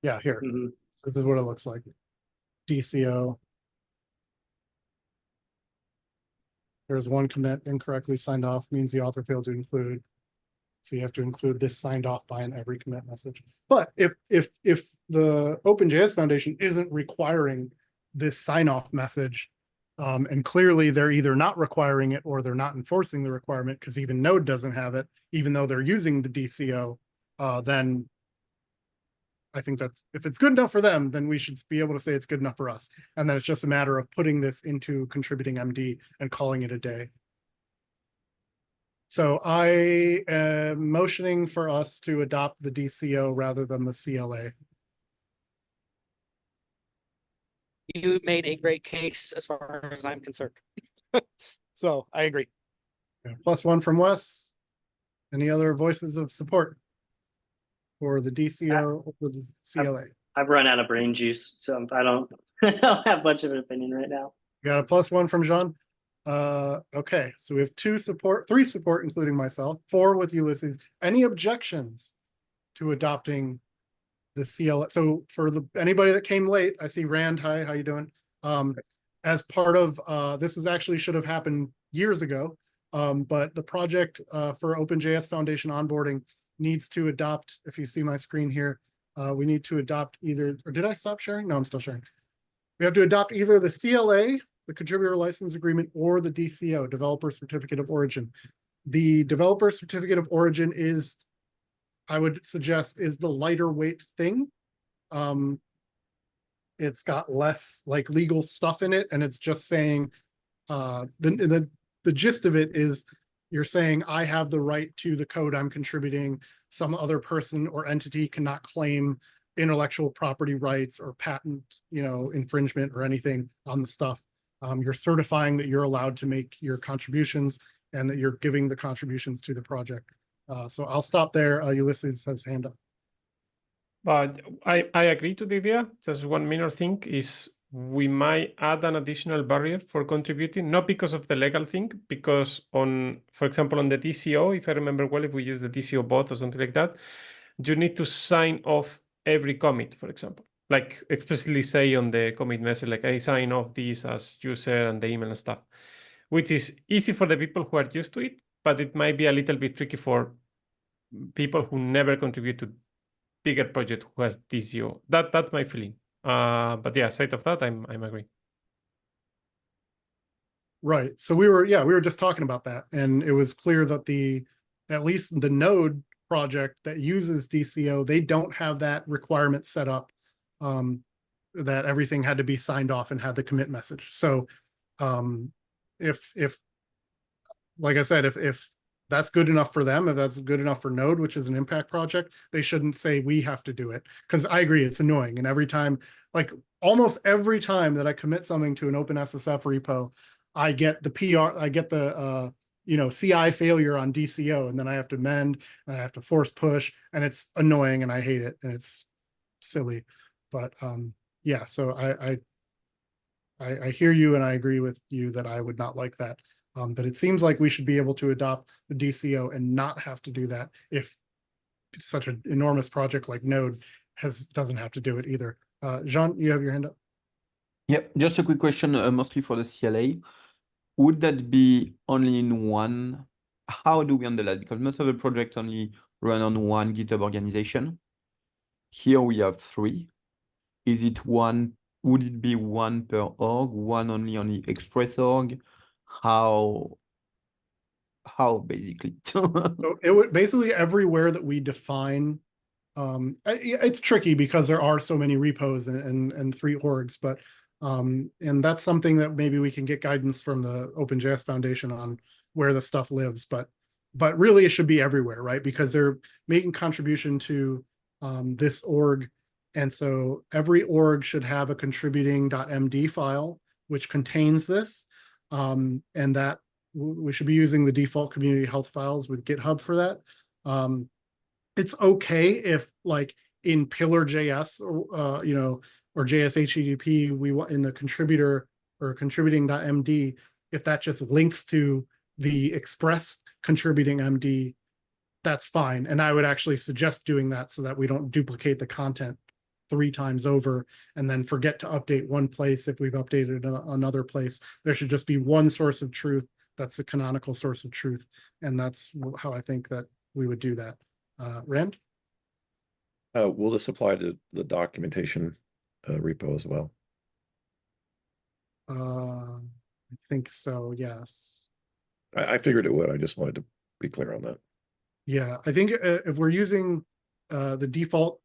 Yeah, here. This is what it looks like. DCO. There's one commit incorrectly signed off, means the author failed to include. So you have to include this signed off by in every commit message. But if the OpenJS Foundation isn't requiring this sign off message, and clearly they're either not requiring it or they're not enforcing the requirement because even Node doesn't have it, even though they're using the DCO, then I think that if it's good enough for them, then we should be able to say it's good enough for us. And then it's just a matter of putting this into contributing MD and calling it a day. So I am motioning for us to adopt the DCO rather than the CLA. You made a great case as far as I'm concerned. So I agree. Yeah, +1 from Wes. Any other voices of support for the DCO or the CLA? I've run out of brain juice, so I don't I don't have much of an opinion right now. Got a +1 from Jean. Okay, so we have 3 support, including myself, 4 with Ulysses. Any objections to adopting the CLA? So for anybody that came late, I see Rand. Hi, how you doing? As part of this actually should have happened years ago, but the project for OpenJS Foundation onboarding needs to adopt. If you see my screen here, we need to adopt either. Or did I stop sharing? No, I'm still sharing. We have to adopt either the CLA, the Contributor License Agreement, or the DCO, Developer Certificate of Origin. The Developer Certificate of Origin is, I would suggest, is the lighter weight thing. It's got less like legal stuff in it, and it's just saying the gist of it is you're saying I have the right to the code I'm contributing. Some other person or entity cannot claim intellectual property rights or patent, infringement or anything on the stuff. You're certifying that you're allowed to make your contributions and that you're giving the contributions to the project. So I'll stop there. Ulysses has hand up. But I agree to the idea. Just one minor thing is we might add an additional barrier for contributing, not because of the legal thing, because for example, on the DCO, if I remember well, if we use the DCO bot or something like that, you need to sign off every commit, for example, like explicitly say on the commit message, like I sign off this as user and the email and stuff, which is easy for the people who are used to it, but it might be a little bit tricky for people who never contribute to bigger project who has DCO. That's my feeling. But yeah, aside of that, I'm agree. Right. So we were just talking about that, and it was clear that at least the Node project that uses DCO, they don't have that requirement set up, that everything had to be signed off and had the commit message. So if like I said, if that's good enough for them, if that's good enough for Node, which is an impact project, they shouldn't say we have to do it. Because I agree, it's annoying. And every time, like almost every time that I commit something to an OpenSSF repo, I get the PR, I get the CI failure on DCO, and then I have to mend, and I have to force push, and it's annoying, and I hate it, and it's silly. But yeah, so I hear you, and I agree with you that I would not like that. But it seems like we should be able to adopt the DCO and not have to do that if such an enormous project like Node doesn't have to do it either. Jean, you have your hand up. Yeah, just a quick question, mostly for the CLA. Would that be only in one? How do we handle that? Because most of the projects only run on one GitHub organization. Here we have 3. Is it one? Would it be one per org, one only on the Express org? How basically? So it would basically everywhere that we define. It's tricky because there are so many repos and 3 orgs, but and that's something that maybe we can get guidance from the OpenJS Foundation on where the stuff lives, but really it should be everywhere, right? Because they're making contribution to this org, and so every org should have a contributing.md file which contains this, and that we should be using the default community health files with GitHub for that. It's okay if like in pillar.js or JS HTTP, we want in the contributor or contributing.md, if that just links to the Express contributing MD, that's fine. And I would actually suggest doing that so that we don't duplicate the content 3 times over and then forget to update one place if we've updated another place. There should just be one source of truth That's the canonical source of truth. And that's how I think that we would do that. Rand? Will this apply to the documentation repo as well? I think so, yes. I figured it would. I just wanted to be clear on that. Yeah, I think if we're using the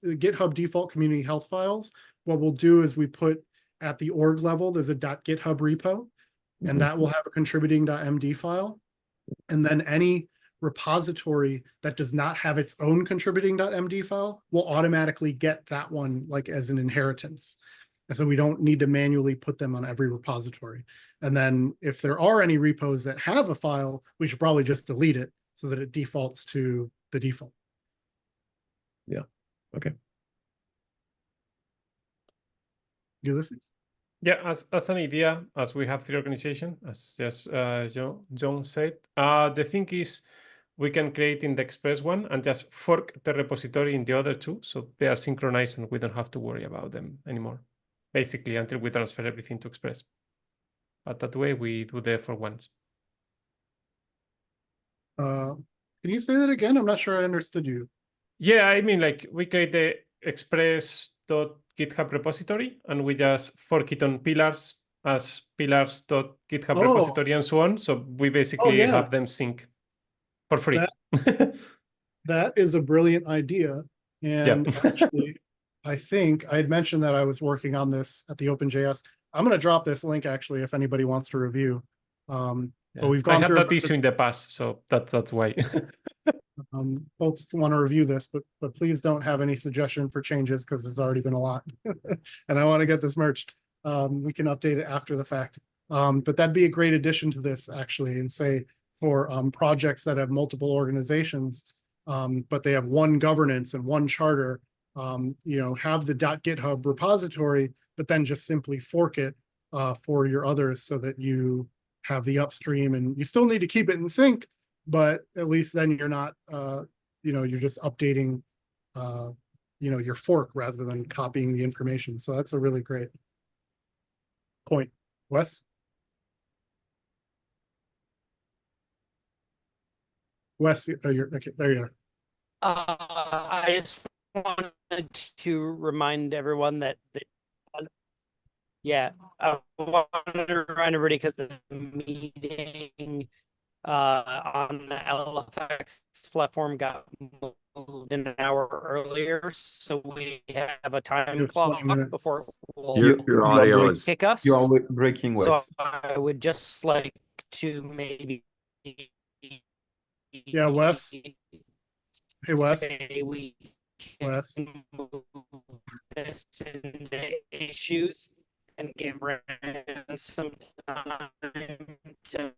GitHub default community health files, what we'll do is we put at the org level, there's a .github repo, and that will have a contributing.md file. And then any repository that does not have its own contributing.md file will automatically get that one like as an inheritance. And so we don't need to manually put them on every repository. And then if there are any repos that have a file, we should probably just delete it so that it defaults to the default. Yeah. Okay. Ulysses? Yeah, as an idea, as we have 3 organizations, as just John said, the thing is we can create in the Express one and just fork the repository in the other 2, so they are synchronized and we don't have to worry about them anymore, basically until we transfer everything to Express. But that way we do the for once. Can you say that again? I'm not sure I understood you. Yeah, I mean, like we create the express.github repository and we just fork it on pillars as pillars.github repository and so on. So we basically yeah. have them sync for free. That is a brilliant idea. And Yeah. actually, I think I had mentioned that I was working on this at the OpenJS. I'm going to drop this link actually if anybody wants to review. But we've I gone had through that issue in the past, so that's why. folks want to review this, but please don't have any suggestion for changes because there's already been a lot. And I want to get this merged. We can update it after the fact. But that'd be a great addition to this actually, and say for projects that have multiple organizations, but they have one governance and one charter, have the .github repository, but then just simply fork it for your others so that you have the upstream, and you still need to keep it in sync, but at least then you're not, you're just updating, your fork rather than copying the information. So that's a really great point. Wes? Wes, you're okay. There you are. I just wanted to remind everyone that I wanted to remind everybody because the meeting on the LFX platform got moved an hour earlier, so we have a time There's clock 20 minutes. before Your audio is kick us. you are breaking, So Wes. I would just like to maybe Yeah, Wes. Hey, Wes. say we can Wes. move this into issues and give Rand some time to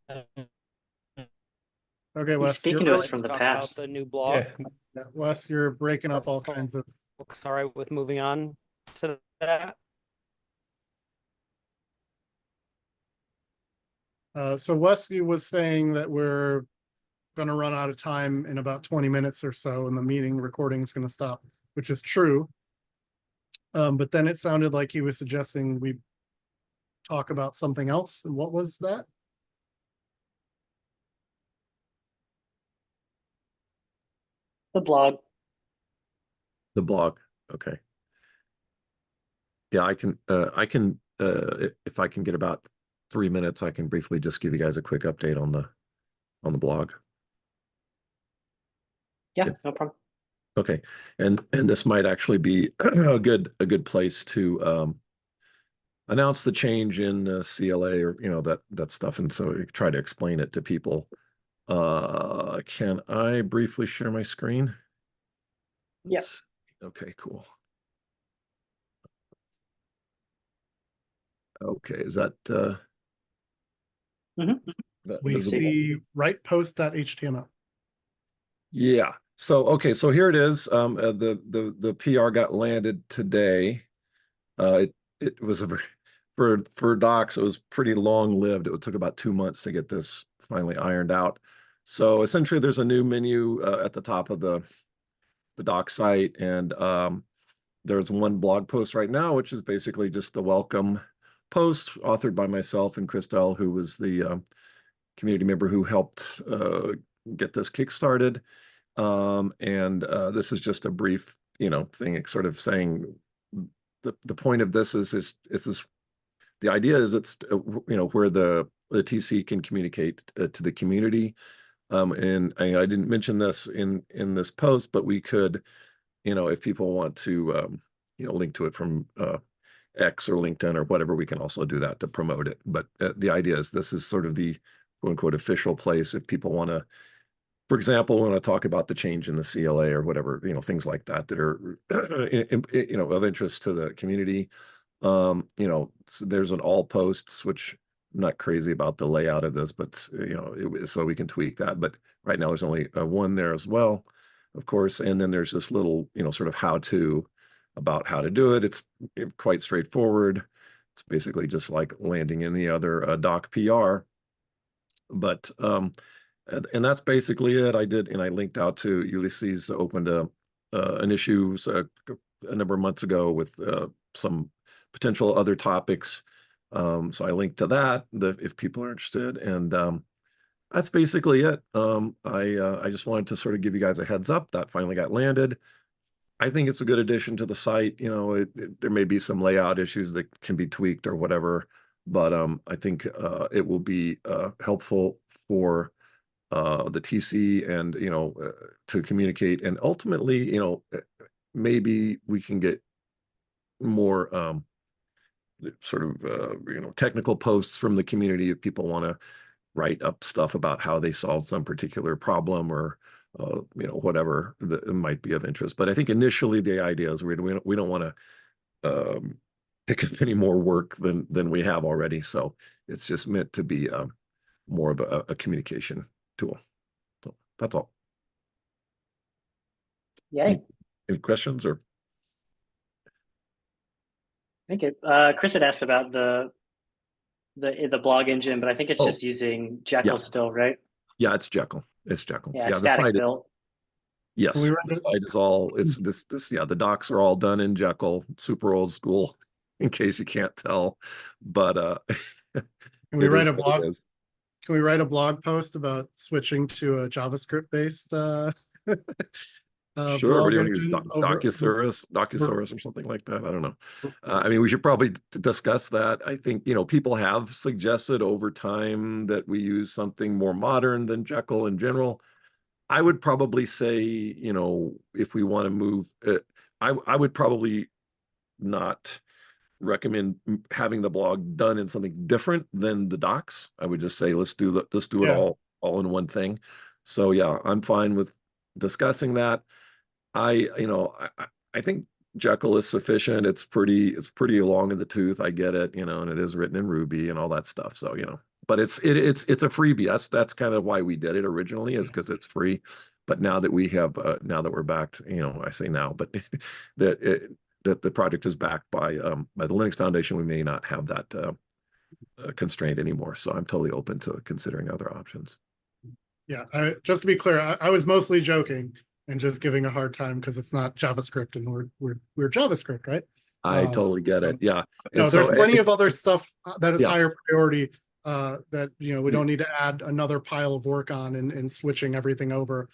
Okay, He's Wes. speaking you're to us right. from the talk past. about the new blog. Yeah. Yeah, Wes, you're breaking up all kinds of. Folks, all right with moving on to that? So Wesley was saying that we're going to run out of time in about 20 minutes or so, and the meeting recording is going to stop, which is true. But then it sounded like he was suggesting we talk about something else. And what was that? The blog. The blog. Okay. Yeah, I can if I can get about 3 minutes, I can briefly just give you guys a quick update on the blog. Yeah, no problem. Okay. And this might actually be a good place to announce the change in CLA or that stuff, and so try to explain it to people. Can I briefly share my screen? Yes. Okay, cool. Okay, is that We see right post.html. Yeah. So okay, so here it is. The PR got landed today. It was for docs, it was pretty long lived. It took about 2 months to get this finally ironed out. So essentially, there's a new menu at the top of the doc site, and there's one blog post right now, which is basically just the welcome post authored by myself and Christelle, who was the community member who helped get this kickstarted. And this is just a brief, thing, sort of saying the point of this is this. The idea is it's where the TC can communicate to the community. And I didn't mention this in this post, but we could, if people want to, link to it from X or LinkedIn or whatever, we can also do that to promote it. But the idea is this is sort of the quote unquote official place if people want to, for example, want to talk about the change in the CLA or whatever, things like that that are, of interest to the community. So there's an all posts, which I'm not crazy about the layout of this, but so we can tweak that. But right now there's only one there as well, of course. And then there's this little, sort of how to about how to do it. It's quite straightforward. It's basically just like landing in the other doc PR. But and that's basically it. I linked out to Ulysses opened an issue a number of months ago with some potential other topics. So I linked to that if people are interested. And that's basically it. I just wanted to sort of give you guys a heads up that finally got landed. I think it's a good addition to the site. There may be some layout issues that can be tweaked or whatever, but I think it will be helpful for the TC and to communicate, and ultimately maybe we can get more sort of technical posts from the community if people want to write up stuff about how they solved some particular problem or whatever that might be of interest. But I think initially the idea is we don't want to pick up any more work than we have already. So it's just meant to be more of a communication tool. So that's all. Yay. Any questions or? Thank you. Chris had asked about the blog engine, but I think it's just using Jekyll still, right? Yeah, it's Jekyll. It's Jekyll. Yeah, the static site build. Yes, the site is all, it's this, the docs are all done in Jekyll, super old school, in case you can't tell. But Can we write a what blog? it is. Can we write a blog post about switching to a JavaScript based Sure, blog what do you want to use? engine Docusaurus or something like that? I don't know. I mean, we should probably discuss that. I think, people have suggested over time that we use something more modern than Jekyll in general. I would probably say, if we want to move, I would probably not recommend having the blog done in something different than the docs. I would just say, let's do it all in one thing. So yeah, I'm fine with discussing that. I think Jekyll is sufficient. It's pretty long in the tooth. I get it, and it is written in Ruby and all that stuff. So, but it's a freebie. That's kind of why we did it originally, is because it's free. But now that we have, now that we're backed, I say now, but that the project is backed by the Linux Foundation, we may not have that constraint anymore. So I'm totally open to considering other options. Yeah, just to be clear, I was mostly joking and just giving a hard time because it's not JavaScript and we're JavaScript, right? I totally get it. Yeah. No, there's plenty of other stuff that is higher priority that we don't need to add another pile of work on and switching everything over.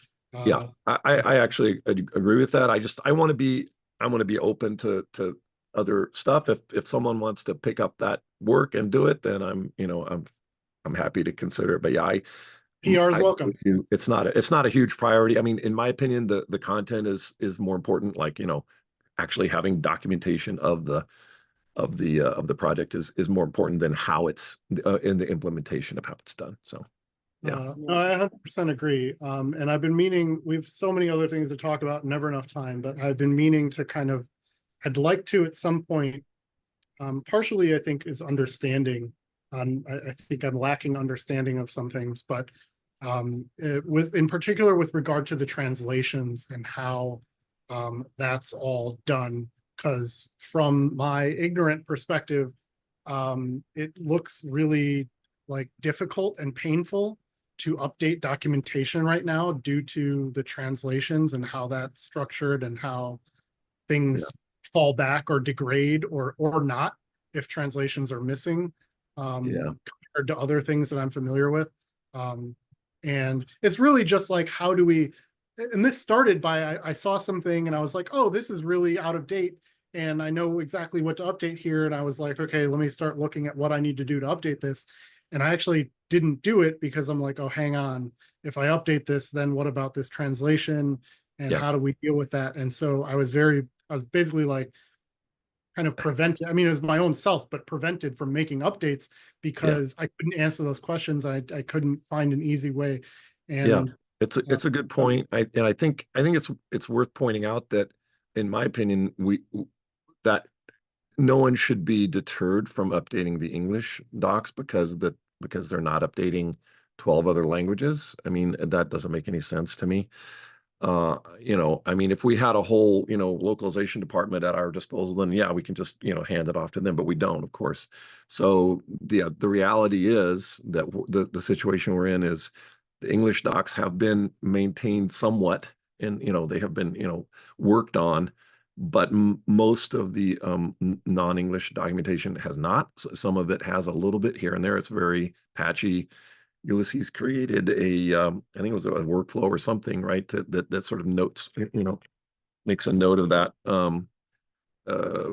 Yeah, I actually agree with that. I want to be open to other stuff. If someone wants to pick up that work and do it, then I'm happy to consider it. But yeah, PR is welcome. It's not a huge priority. I mean, in my opinion, the content is more important. Like, actually having documentation of the project is more important than how it's in the implementation of how it's done. So yeah, no, I 100% agree. And I've been meaning, we've so many other things to talk about, never enough time, but I've been meaning to I'd like to at some point, partially I think is understanding. I think I'm lacking understanding of some things, but in particular with regard to the translations and how that's all done, because from my ignorant perspective, it looks really like difficult and painful to update documentation right now due to the translations and how that's structured and how things fall back or degrade or not if translations are missing compared to other things that I'm familiar with. And it's really just like, how do we, and this started by, I saw something and I was like, oh, this is really out of date. And I know exactly what to update here. And I was like, okay, let me start looking at what I need to do to update this. And I actually didn't do it because I'm like, oh, hang on. If I update this, then what about this translation? And Yeah. how do we deal with that? And so I was basically like, kind of prevented, I mean, it was my own self, but prevented from making updates because I couldn't answer those questions. I couldn't find an easy way. And it's a good point. I think it's worth pointing out that, in my opinion, that no one should be deterred from updating the English docs because they're not updating 12 other languages. I mean, that doesn't make any sense to me. I mean, if we had a whole, localization department at our disposal, then yeah, we can just, hand it off to them, but we don't, of course. So the reality is that the situation we're in is the English docs have been maintained somewhat, and, they have been, worked on, but most of the non-English documentation has not. So some of it has a little bit here and there. It's very patchy. Ulysses created I think it was a workflow or something, right? That sort of notes, makes a note of that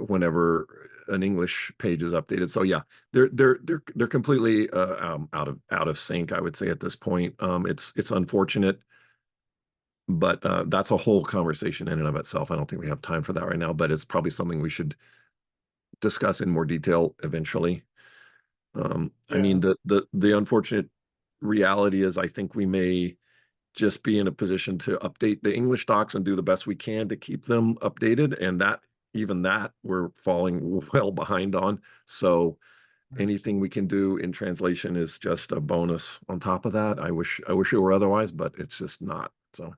whenever an English page is updated. So yeah, they're completely out of sync, I would say, at this point. It's unfortunate, but that's a whole conversation in and of itself. I don't think we have time for that right now, but it's probably something we should discuss in more detail eventually. I mean, the unfortunate reality is I think we may just be in a position to update the English docs and do the best we can to keep them updated. And even that we're falling well behind on. So anything we can do in translation is just a bonus on top of that. I wish it were otherwise, but it's just not. So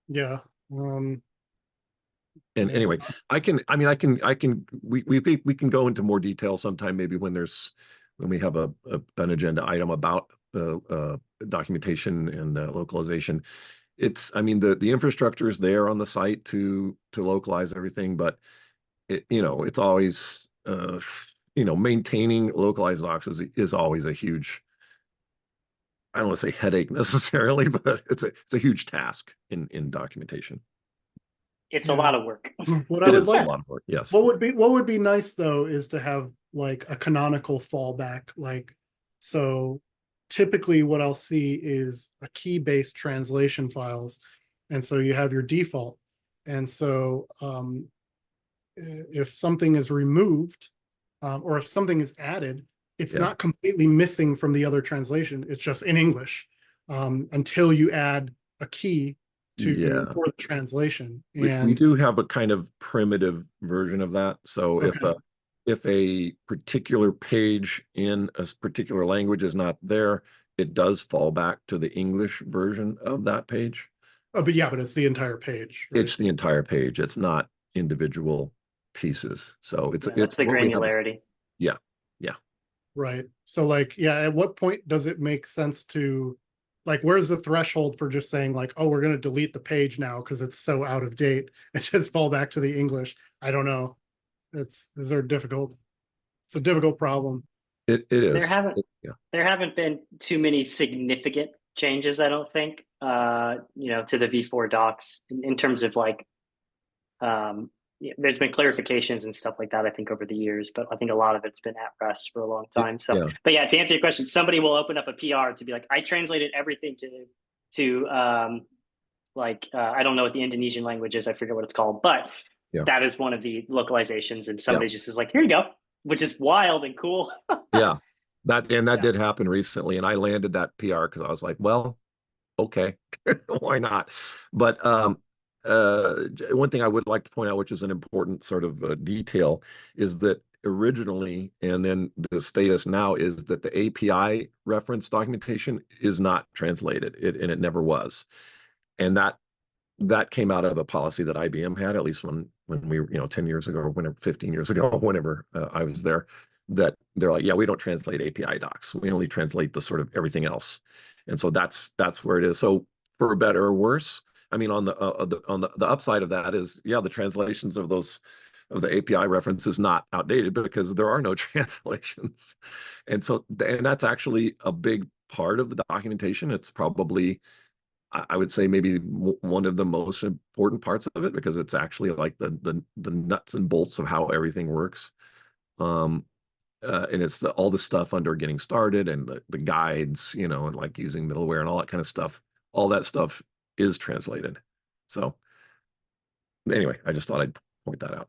yeah. And anyway, we can go into more detail sometime, maybe when we have an agenda item about documentation and localization. I mean, the infrastructure is there on the site to localize everything, but it's always maintaining localized docs is always a huge, I don't want to say headache necessarily, but it's a huge task in documentation. It's a lot of work. What I would like, a lot of work, yes. what would be nice though is to have like a canonical fallback. Like, so typically what I'll see is a key-based translation files, and so you have your default. And so if something is removed, or if something is added, it's not completely missing from the other translation. It's just in English until you add a key for the translation. And we do have a kind of primitive version of that. So if a particular page in a particular language is not there, it does fall back to the English version of that page. Oh, but it's the entire page. Right? It's the entire page. It's not individual pieces. So that's the granularity. Yeah. Right. So like, at what point does it make sense to, like, where's the threshold for just saying like, oh, we're going to delete the page now because it's so out of date and just fall back to the English? I don't know. It's a difficult problem. It is. There haven't been too many significant changes, I don't think, to the V4 docs in terms of like, there's been clarifications and stuff like that, I think, over the years, but I think a lot of it's been at rest for a long time. So, but yeah, to answer your question, somebody will open up a PR to be like, I translated everything to I don't know what the Indonesian language is. I forget what it's called, but that is one of the localizations. And somebody just is like, here you go, which is wild and cool. That did happen recently. And I landed that PR because I was like, well, okay, why not? But one thing I would like to point out, which is an important sort of detail, is that originally, and then the status now, is that the API reference documentation is not translated, and it never was. And that came out of a policy that IBM had, at least when we were, 10 years ago, or whenever, 15 years ago, whenever I was there, that they're like, yeah, we don't translate API docs. We only translate the sort of everything else. And so that's where it is. So for better or worse, I mean, on the upside of that is, the translations of those of the API reference is not outdated because there are no translations. And so, and that's actually a big part of the documentation. It's probably, I would say, maybe one of the most important parts of it, because it's actually like the nuts and bolts of how everything works. And it's all the stuff under getting started and the guides, you know, and like using middleware and all that kind of stuff. All that stuff is translated. So anyway, I just thought I'd point that out.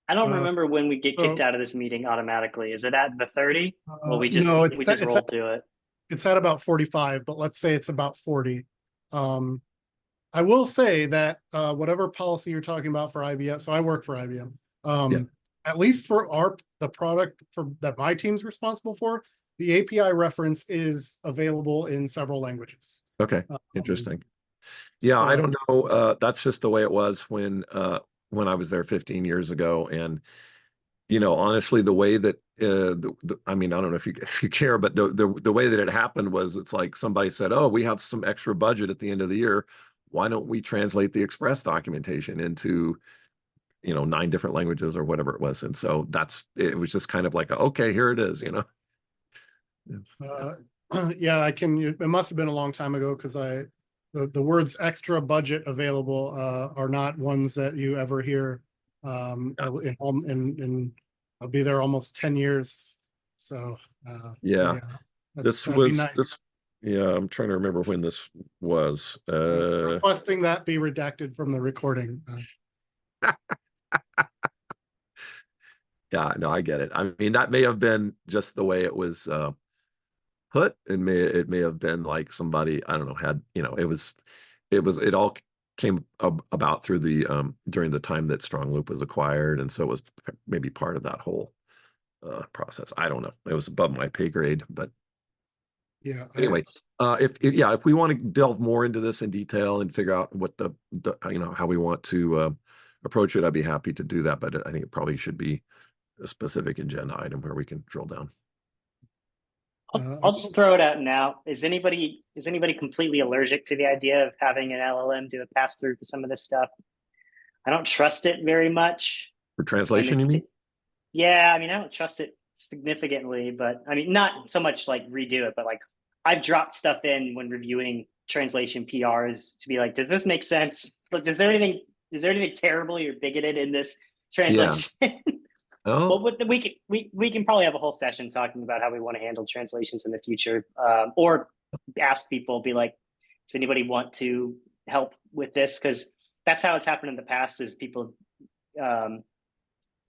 I don't remember when we get kicked so- out of this meeting automatically. Is it at the 30? Well, we just no, we just rolled through it. It's at about 45, but let's say it's about 40. I will say that whatever policy you're talking about for IBM, so I work for IBM. Yeah. At least for the product that my team's responsible for, the API reference is available in several languages. Okay, interesting. Yeah, I so- don't know. That's just the way it was when I was there 15 years ago. And you know, honestly, the way that I mean, I don't know if you care, but the way that it happened was, it's like somebody said, "Oh, we have some extra budget at the end of the year. Why don't we translate the Express documentation into, you know, 9 different languages or whatever it was?" And so it was just kind of like, okay, here it is, you know. yeah, it must have been a long time ago, because the words extra budget available are not ones that you ever hear in I'll be there almost 10 years. So Yeah. that'd be nice. Yeah, I'm trying to remember when this was. Requesting that be redacted from the recording. Yeah, no, I get it. I mean, that may have been just the way it was put. It may have been like somebody, I don't know, had, you know, it all came about through the during the time that Strong Loop was acquired, and so it was maybe part of that whole process. I don't know. It was above my pay grade, but Yeah. anyway, if we want to delve more into this in detail and figure out what the you know, how we want to approach it, I'd be happy to do that. But I think it probably should be a specific agenda item where we can drill down. I'll just throw it out now. Is anybody completely allergic to the idea of having an LLM do a pass through for some of this stuff? I don't trust it very much. For translation, you mean? Yeah, I mean, I don't trust it significantly, but I mean, not so much like redo it, but like I've dropped stuff in when reviewing translation PRs to be like, does this make sense? Like, is there anything terribly or bigoted in this translation? Yeah. Oh, well, we can probably have a whole session talking about how we want to handle translations in the future, or ask people, be like, does anybody want to help with this? Because that's how it's happened in the past, is people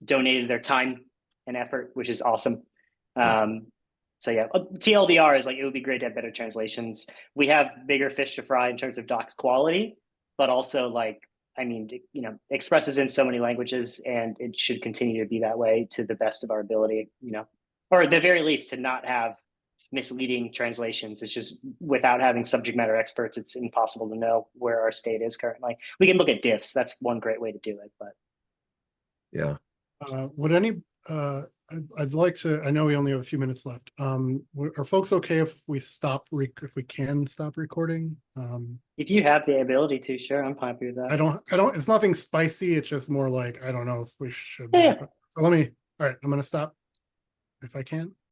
donated their time and effort, which is awesome. So yeah, TLDR is like, it would be great to have better translations. We have bigger fish to fry in terms of docs quality, but also like, I mean, you know, Express is in so many languages, and it should continue to be that way to the best of our ability, you know, or at the very least to not have misleading translations. It's just, without having subject matter experts, it's impossible to know where our state is currently. We can look at diffs. That's one great way to do it, but yeah. Would any I'd like to, I know we only have a few minutes left. Are folks okay if we if we can stop recording? If you have the ability to, sure, I'm happy with that. I don't, it's nothing spicy. It's just more like, I don't know if we should. Yeah. So all right, I'm going to stop if I can.